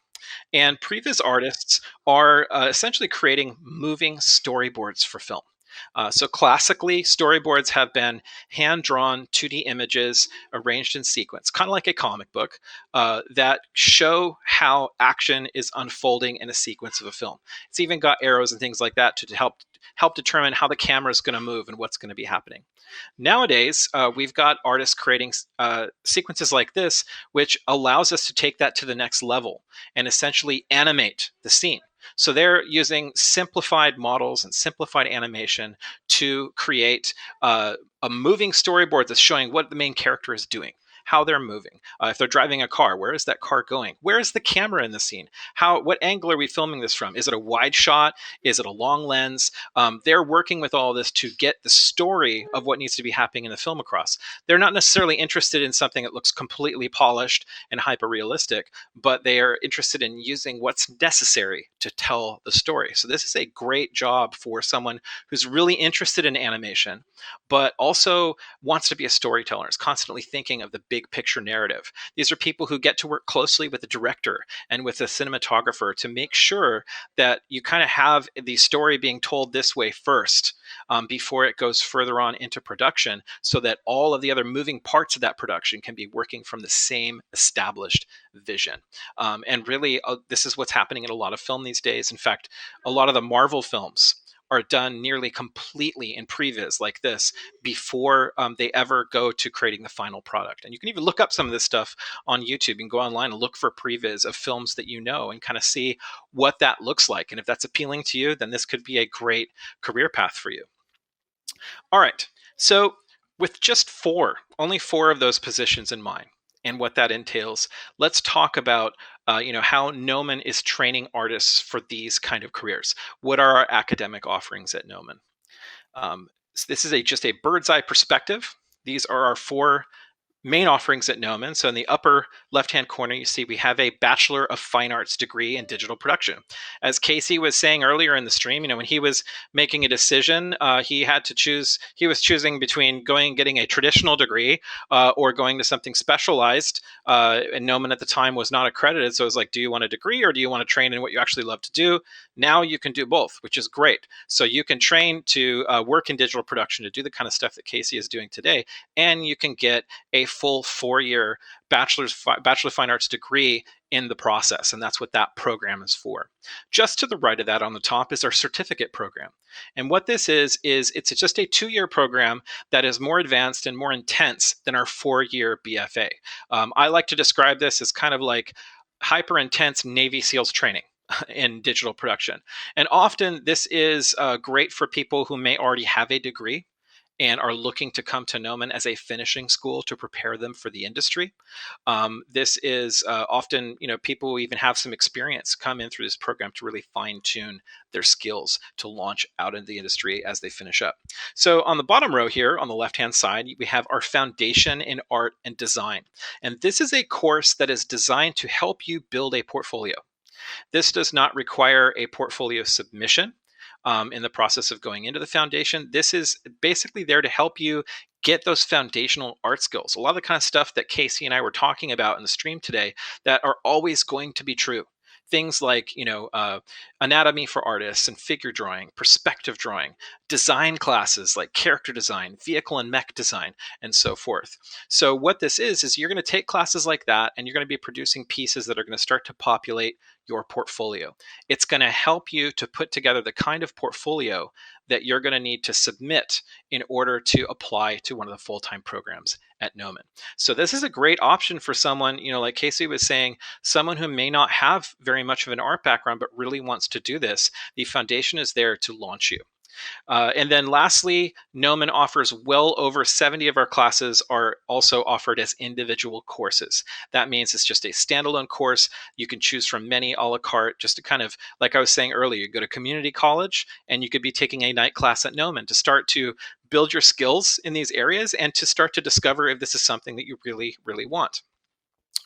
And previs artists are essentially creating moving storyboards for film. So classically, storyboards have been hand-drawn 2D images arranged in sequence, kind of like a comic book, that show how action is unfolding in a sequence of a film. It's even got arrows and things like that to help determine how the camera is going to move and what's going to be happening. Nowadays, we've got artists creating sequences like this, which allows us to take that to the next level and essentially animate the scene. So they're using simplified models and simplified animation to create a moving storyboard that's showing what the main character is doing, how they're moving. If they're driving a car, where is that car going? Where is the camera in the scene? What angle are we filming this from? Is it a wide shot? Is it a long lens? They're working with all this to get the story of what needs to be happening in the film across. They're not necessarily interested in something that looks completely polished and hyper-realistic, but they are interested in using what's necessary to tell the story. So this is a great job for someone who's really interested in animation, but also wants to be a storyteller, is constantly thinking of the big picture narrative. These are people who get to work closely with the director and with the cinematographer to make sure that you kind of have the story being told this way first, before it goes further on into production, so that all of the other moving parts of that production can be working from the same established vision. And really, this is what's happening in a lot of film these days. In fact, a lot of the Marvel films are done nearly completely in previs like this before they ever go to creating the final product. And you can even look up some of this stuff on YouTube. You can go online and look for previs of films that you know and kind of see what that looks like. And if that's appealing to you, then this could be a great career path for you. All right, so with just only four of those positions in mind and what that entails, let's talk about how Nomen is training artists for these kind of careers. What are our academic offerings at Nomen? So this is just a bird's eye perspective. These are our four main offerings at Nomen. So in the upper left-hand corner, you see we have a Bachelor of Fine Arts degree in digital production. As Casey was saying earlier in the stream, when he was making a decision, he had to choose. He was choosing between getting a traditional degree or going to something specialized. And Nomen at the time was not accredited, so it was like, do you want a degree or do you want to train in what you actually love to do? Now you can do both, which is great. So you can train to work in digital production, to do the kind of stuff that Casey is doing today, and you can get a full 4-year Bachelor of Fine Arts degree in the process, and that's what that program is for. Just to the right of that on the top is our certificate program. And what this is it's just a 2-year program that is more advanced and more intense than our 4-year BFA. I like to describe this as kind of like hyper intense Navy SEALs training in digital production. And often this is great for people who may already have a degree and are looking to come to Nomen as a finishing school to prepare them for the industry. This is often, people who even have some experience come in through this program to really fine tune their skills to launch out into the industry as they finish up. So on the bottom row here, on the left-hand side, we have our Foundation in Art and Design. And this is a course that is designed to help you build a portfolio. This does not require a portfolio submission in the process of going into the foundation. This is basically there to help you get those foundational art skills. A lot of the kind of stuff that Casey and I were talking about in the stream today that are always going to be true. Things like, anatomy for artists and figure drawing, perspective drawing, design classes like character design, vehicle and mech design, and so forth. So what this is you're going to take classes like that and you're going to be producing pieces that are going to start to populate your portfolio. It's going to help you to put together the kind of portfolio that you're going to need to submit in order to apply to one of the full-time programs at Nomen. So this is a great option for someone, like Casey was saying, someone who may not have very much of an art background but really wants to do this. The foundation is there to launch you. And then lastly, Nomen offers well over 70 of our classes are also offered as individual courses. That means it's just a standalone course. You can choose from many a la carte, just to kind of, like I was saying earlier, you go to community college and you could be taking a night class at Nomen to start to build your skills in these areas and to start to discover if this is something that you really, really want.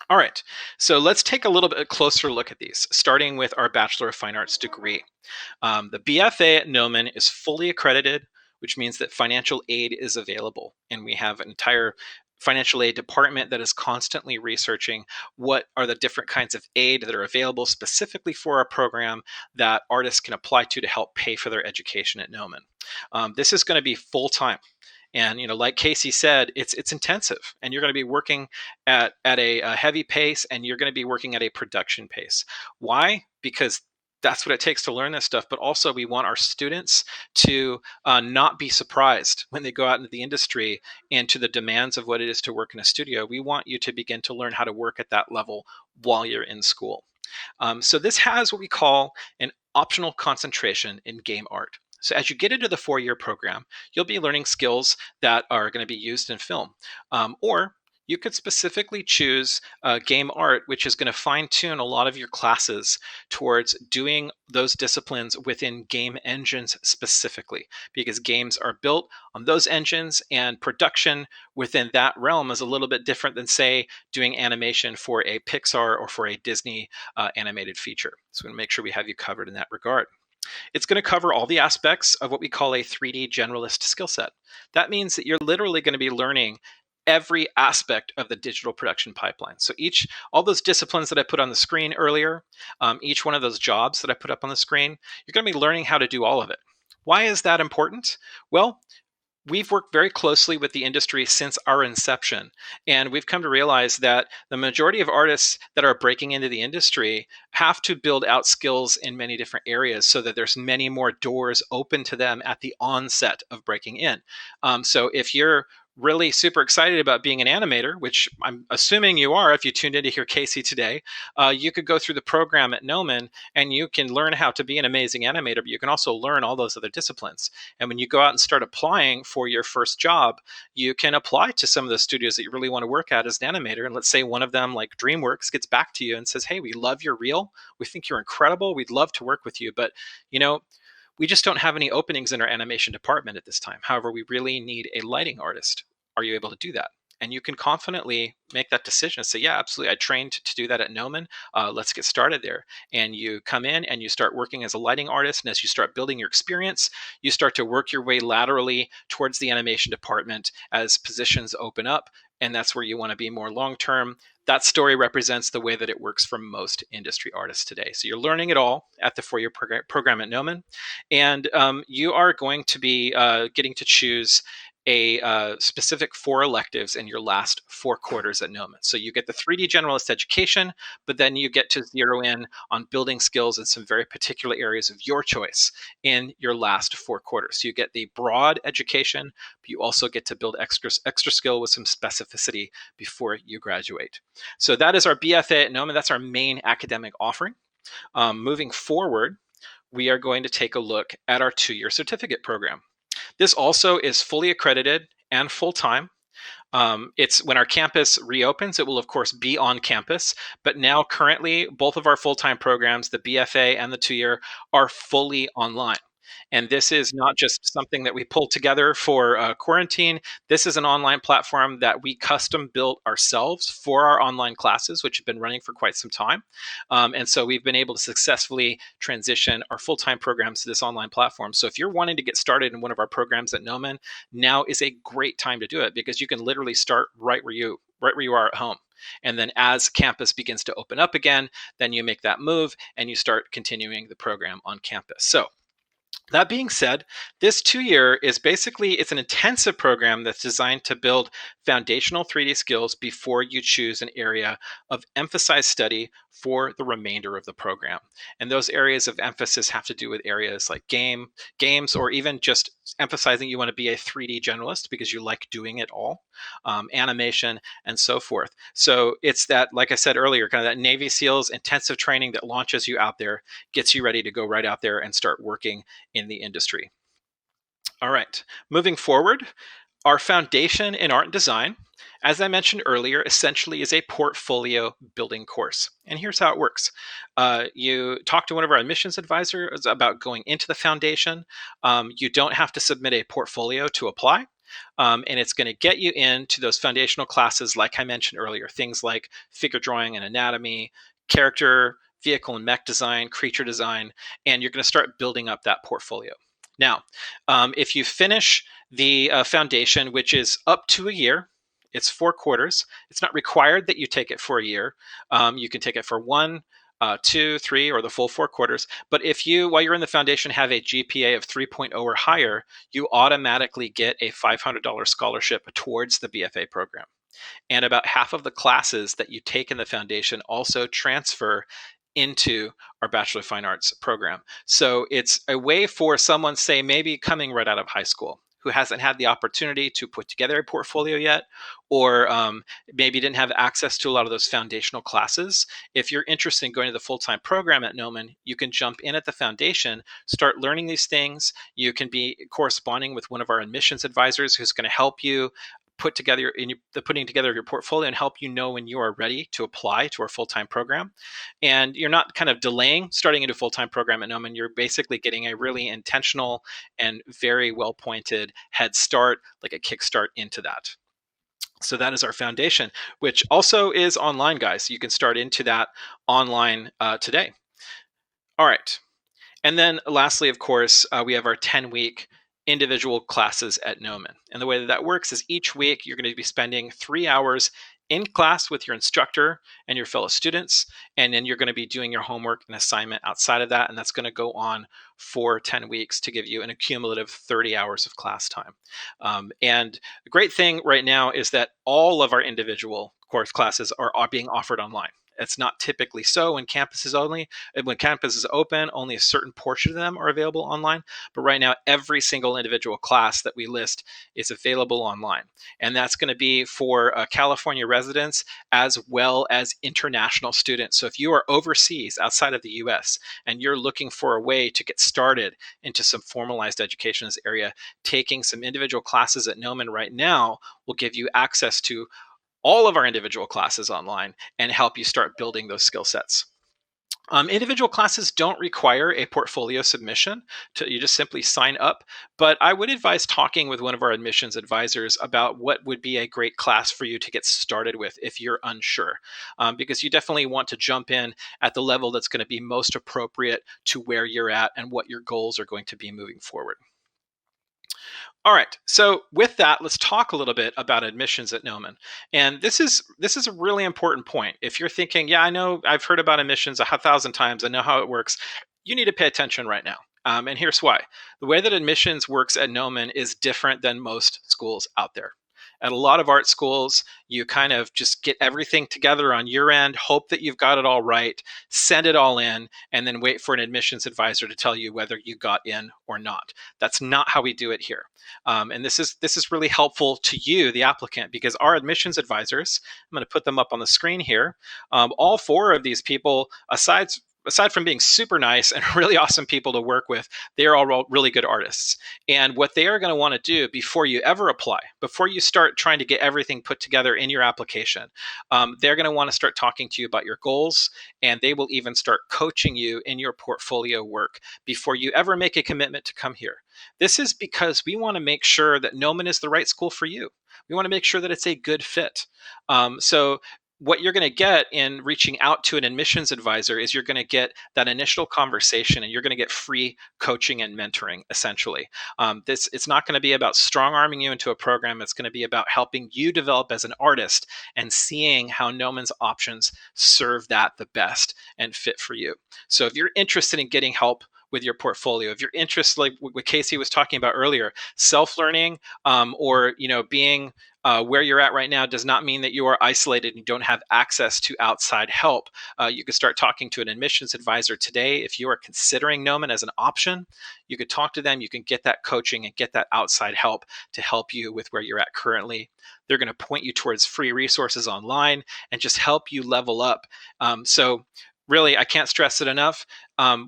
All right, so let's take a little bit closer look at these, starting with our Bachelor of Fine Arts degree. The BFA at Nomen is fully accredited, which means that financial aid is available, and we have an entire financial aid department that is constantly researching what are the different kinds of aid that are available specifically for our program that artists can apply to help pay for their education at Nomen. This is going to be full time. And like Casey said, it's intensive, and you're going to be working at a heavy pace, and you're going to be working at a production pace. Why? Because that's what it takes to learn this stuff. But also, we want our students to not be surprised when they go out into the industry and to the demands of what it is to work in a studio. We want you to begin to learn how to work at that level while you're in school. So this has what we call an optional concentration in game art. So as you get into the 4-year program, you'll be learning skills that are going to be used in film. Or you could specifically choose game art, which is going to fine tune a lot of your classes towards doing those disciplines within game engines specifically, because games are built on those engines, and production within that realm is a little bit different than, say, doing animation for a Pixar or for a Disney animated feature. So we're going to make sure we have you covered in that regard. It's going to cover all the aspects of what we call a 3D generalist skill set. That means that you're literally going to be learning every aspect of the digital production pipeline. So all those disciplines that I put on the screen earlier, each one of those jobs that I put up on the screen, you're going to be learning how to do all of it. Why is that important? Well, we've worked very closely with the industry since our inception, and we've come to realize that the majority of artists that are breaking into the industry have to build out skills in many different areas so that there's many more doors open to them at the onset of breaking in. So if you're really super excited about being an animator, which I'm assuming you are if you tuned in to hear Casey today, you could go through the program at Nomen and you can learn how to be an amazing animator, but you can also learn all those other disciplines. And when you go out and start applying for your first job, you can apply to some of the studios that you really want to work at as an animator. And let's say one of them, like DreamWorks, gets back to you and says, hey, we love your reel. We think you're incredible. We'd love to work with you. But, we just don't have any openings in our animation department at this time. However, we really need a lighting artist. Are you able to do that? And you can confidently make that decision and say, yeah, absolutely. I trained to do that at Nomen. Let's get started there. And you come in and you start working as a lighting artist. And as you start building your experience, you start to work your way laterally towards the animation department as positions open up. And that's where you want to be more long-term. That story represents the way that it works for most industry artists today. So you're learning it all at the 4-year program at Nomen. And you are going to be getting to choose a specific 4 electives in your last 4 quarters at Nomen. So you get the 3D generalist education, but then you get to zero in on building skills in some very particular areas of your choice in your last 4 quarters. So you get the broad education, but you also get to build extra skill with some specificity before you graduate. So that is our BFA at Nomen. That's our main academic offering. Moving forward, we are going to take a look at our 2-year certificate program. This also is fully accredited and full-time. It's when our campus reopens, it will of course be on campus, but now currently both of our full-time programs, the BFA and the 2-year, are fully online. And this is not just something that we pulled together for quarantine. This is an online platform that we custom built ourselves for our online classes, which have been running for quite some time. And so we've been able to successfully transition our full-time programs to this online platform. So if you're wanting to get started in one of our programs at Nomen, now is a great time to do it, because you can literally start right where you are at home. And then as campus begins to open up again, then you make that move and you start continuing the program on campus. So that being said, this 2-year is basically, it's an intensive program that's designed to build foundational 3D skills before you choose an area of emphasized study for the remainder of the program. And those areas of emphasis have to do with areas like games, or even just emphasizing you want to be a 3D generalist because you like doing it all, animation, and so forth. So it's that, like I said earlier, kind of that Navy SEALs intensive training that launches you out there, gets you ready to go right out there and start working in the industry. All right, moving forward, our foundation in art and design, as I mentioned earlier, essentially is a portfolio building course. And here's how it works. You talk to one of our admissions advisors about going into the foundation. You don't have to submit a portfolio to apply. And it's going to get you into those foundational classes, like I mentioned earlier, things like figure drawing and anatomy, character, vehicle and mech design, creature design, and you're going to start building up that portfolio. Now, if you finish the foundation, which is up to a year, It's 4 quarters. It's not required that you take it for a year. You can take it for 1, 2, 3, or the full 4 quarters. But if you, while you're in the foundation, have a GPA of 3.0 or higher, you automatically get a $500 scholarship towards the BFA program. And about half of the classes that you take in the foundation also transfer into our Bachelor of Fine Arts program. So it's a way for someone, say, maybe coming right out of high school, who hasn't had the opportunity to put together a portfolio yet, or maybe didn't have access to a lot of those foundational classes. If you're interested in going to the full-time program at Nomen, you can jump in at the foundation, start learning these things. You can be corresponding with one of our admissions advisors who's going to help you the putting together of your portfolio and help you know when you are ready to apply to our full-time program. And you're not kind of delaying starting into a full-time program at Nomen. You're basically getting a really intentional and very well-pointed head start, like a kickstart into that. So that is our foundation, which also is online, guys. You can start into that online today. All right. And then lastly, of course, we have our 10-week individual classes at Nomen. And the way that that works is each week you're going to be spending 3 hours in class with your instructor and your fellow students, and then you're going to be doing your homework and assignment outside of that, and that's going to go on for 10 weeks to give you an accumulative 30 hours of class time. And the great thing right now is that all of our individual course classes are being offered online. It's not typically so when campus is open, only a certain portion of them are available online. But right now, every single individual class that we list is available online. And that's going to be for California residents as well as international students. So if you are overseas outside of the US and you're looking for a way to get started into some formalized education in this area, taking some individual classes at Nomen right now will give you access to all of our individual classes online and help you start building those skill sets. Individual classes don't require a portfolio submission. You just simply sign up. But I would advise talking with one of our admissions advisors about what would be a great class for you to get started with if you're unsure, because you definitely want to jump in at the level that's going to be most appropriate to where you're at and what your goals are going to be moving forward. All right. So with that, let's talk a little bit about admissions at Nomen. And this is a really important point. If you're thinking, yeah, I know I've heard about admissions 1,000 times, I know how it works, you need to pay attention right now. And here's why. The way that admissions works at Nomen is different than most schools out there. At a lot of art schools, you kind of just get everything together on your end, hope that you've got it all right, send it all in, and then wait for an admissions advisor to tell you whether you got in or not. That's not how we do it here. And this is really helpful to you, the applicant, because our admissions advisors, I'm going to put them up on the screen here, all 4 of these people, aside from being super nice and really awesome people to work with, they are all really good artists. And what they are going to want to do before you ever apply, before you start trying to get everything put together in your application, they're going to want to start talking to you about your goals, and they will even start coaching you in your portfolio work before you ever make a commitment to come here. This is because we want to make sure that Nomen is the right school for you. We want to make sure that it's a good fit. So what you're going to get in reaching out to an admissions advisor is you're going to get that initial conversation, and you're going to get free coaching and mentoring, essentially. It's not going to be about strong arming you into a program. It's going to be about helping you develop as an artist and seeing how Nomen's options serve that the best and fit for you. So if you're interested in getting help with your portfolio, if you're interested, like what Casey was talking about earlier, self-learning, or being where you're at right now does not mean that you are isolated and you don't have access to outside help. You could start talking to an admissions advisor today. If you are considering Nomen as an option, you could talk to them. You can get that coaching and get that outside help to help you with where you're at currently. They're going to point you towards free resources online and just help you level up. So really, I can't stress it enough.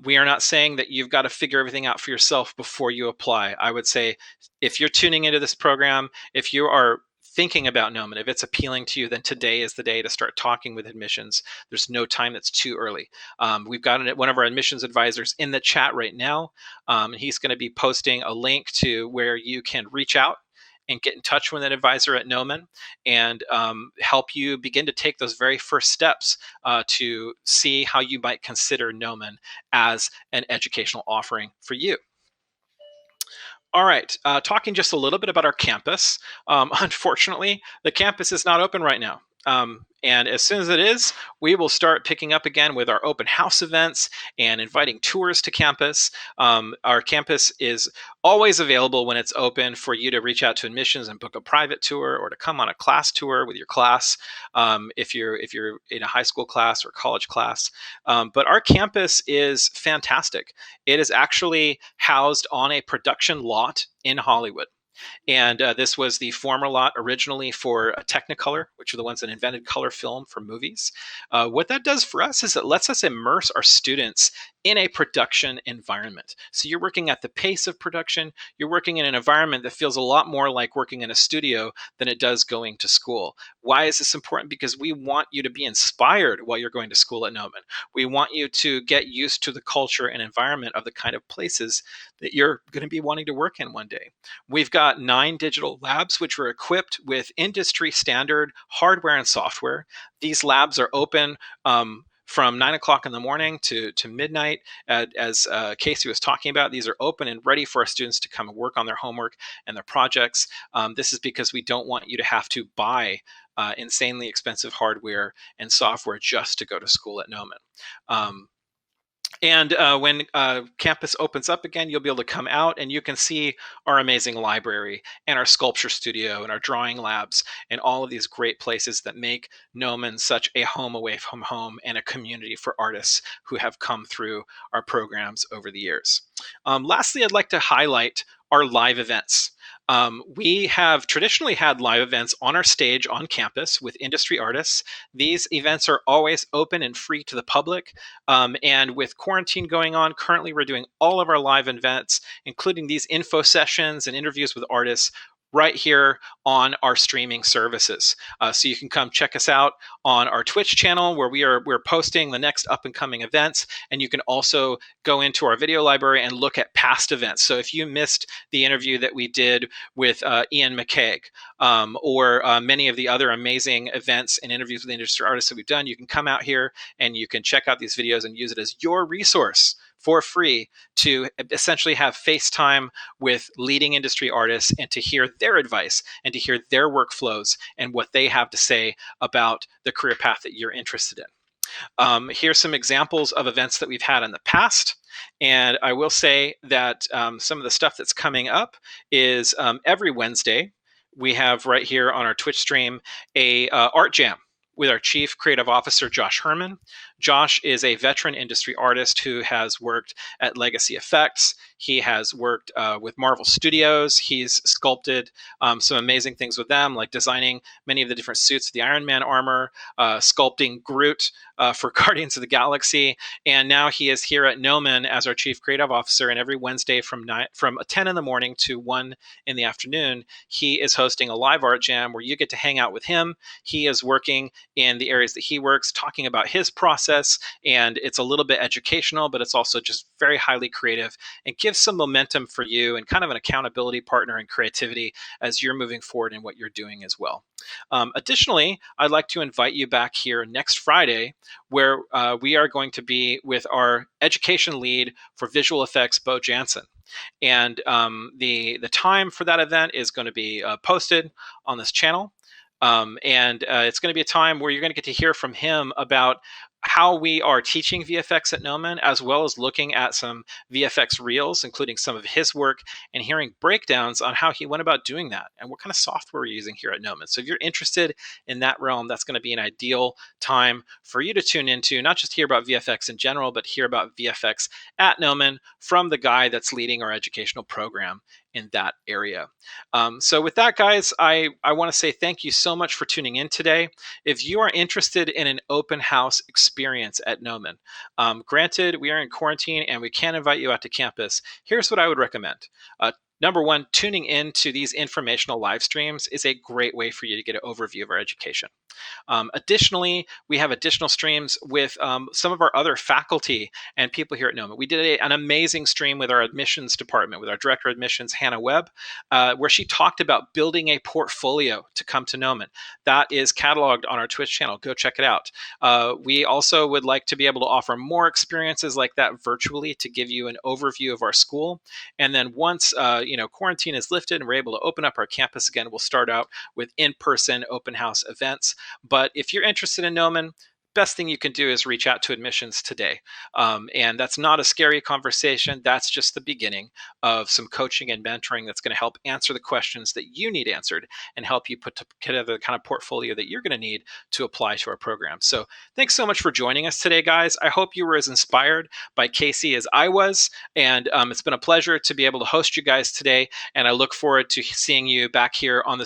We are not saying that you've got to figure everything out for yourself before you apply. I would say if you're tuning into this program, if you are thinking about Nomen, if it's appealing to you, then today is the day to start talking with admissions. There's no time that's too early. We've got one of our admissions advisors in the chat right now. He's going to be posting a link to where you can reach out and get in touch with an advisor at Nomen and help you begin to take those very first steps to see how you might consider Nomen as an educational offering for you. All right, talking just a little bit about our campus. Unfortunately, the campus is not open right now. And as soon as it is, we will start picking up again with our open house events and inviting tours to campus. Our campus is always available when it's open for you to reach out to admissions and book a private tour or to come on a class tour with your class, if you're in a high school class or college class. But our campus is fantastic. It is actually housed on a production lot in Hollywood. And this was the former lot originally for Technicolor, which are the ones that invented color film for movies. What that does for us is it lets us immerse our students in a production environment. So you're working at the pace of production. You're working in an environment that feels a lot more like working in a studio than it does going to school. Why is this important? Because we want you to be inspired while you're going to school at Nomen. We want you to get used to the culture and environment of the kind of places that you're going to be wanting to work in one day. We've got 9 digital labs, which are equipped with industry standard hardware and software. These labs are open from 9 o'clock in the morning to midnight. As Casey was talking about, these are open and ready for our students to come and work on their homework and their projects. This is because we don't want you to have to buy insanely expensive hardware and software just to go to school at Nomen. And when campus opens up again, you'll be able to come out and you can see our amazing library and our sculpture studio and our drawing labs and all of these great places that make Nomen such a home away from home and a community for artists who have come through our programs over the years. Lastly, I'd like to highlight our live events. We have traditionally had live events on our stage on campus with industry artists. These events are always open and free to the public. And with quarantine going on, currently we're doing all of our live events, including these info sessions and interviews with artists, right here on our streaming services. So you can come check us out on our Twitch channel where we're posting the next up and coming events. And you can also go into our video library and look at past events. So if you missed the interview that we did with Ian McCaig or many of the other amazing events and interviews with industry artists that we've done, you can come out here and you can check out these videos and use it as your resource for free to essentially have FaceTime with leading industry artists and to hear their advice and to hear their workflows and what they have to say about the career path that you're interested in. Here's some examples of events that we've had in the past. And I will say that some of the stuff that's coming up is every Wednesday, we have right here on our Twitch stream a art jam with our Chief Creative Officer, Josh Herman. Josh is a veteran industry artist who has worked at Legacy Effects. He has worked with Marvel Studios. He's sculpted some amazing things with them, like designing many of the different suits of the Iron Man armor, sculpting Groot for Guardians of the Galaxy. And now he is here at Nomen as our Chief Creative Officer. And every Wednesday from 10 in the morning to 1 in the afternoon, he is hosting a live art jam where you get to hang out with him. He is working in the areas that he works, talking about his process. And it's a little bit educational, but it's also just very highly creative and gives some momentum for you and kind of an accountability partner and creativity as you're moving forward in what you're doing as well. Additionally, I'd like to invite you back here next Friday, where we are going to be with our education lead for visual effects, Bo Jansen. And the time for that event is going to be posted on this channel. And it's going to be a time where you're going to get to hear from him about how we are teaching VFX at Nomen, as well as looking at some VFX reels, including some of his work, and hearing breakdowns on how he went about doing that and what kind of software we're using here at Nomen. So if you're interested in that realm, that's going to be an ideal time for you to tune into, not just hear about VFX in general, but hear about VFX at Nomen from the guy that's leading our educational program in that area. So with that, guys, I want to say thank you so much for tuning in today. If you are interested in an open house experience at Nomen, granted, we are in quarantine and we can't invite you out to campus, here's what I would recommend. Number one, tuning into these informational live streams is a great way for you to get an overview of our education. Additionally, we have additional streams with some of our other faculty and people here at Nomen. We did an amazing stream with our admissions department, with our director of admissions, Hannah Webb, where she talked about building a portfolio to come to Nomen. That is cataloged on our Twitch channel. Go check it out. We also would like to be able to offer more experiences like that virtually to give you an overview of our school. And then once quarantine is lifted and we're able to open up our campus again, we'll start out with in-person open house events. But if you're interested in Nomen, best thing you can do is reach out to admissions today. And that's not a scary conversation. That's just the beginning of some coaching and mentoring that's going to help answer the questions that you need answered and help you put together the kind of portfolio that you're going to need to apply to our program. So thanks so much for joining us today, guys. I hope you were as inspired by Casey as I was. And it's been a pleasure to be able to host you guys today. And I look forward to seeing you back here on the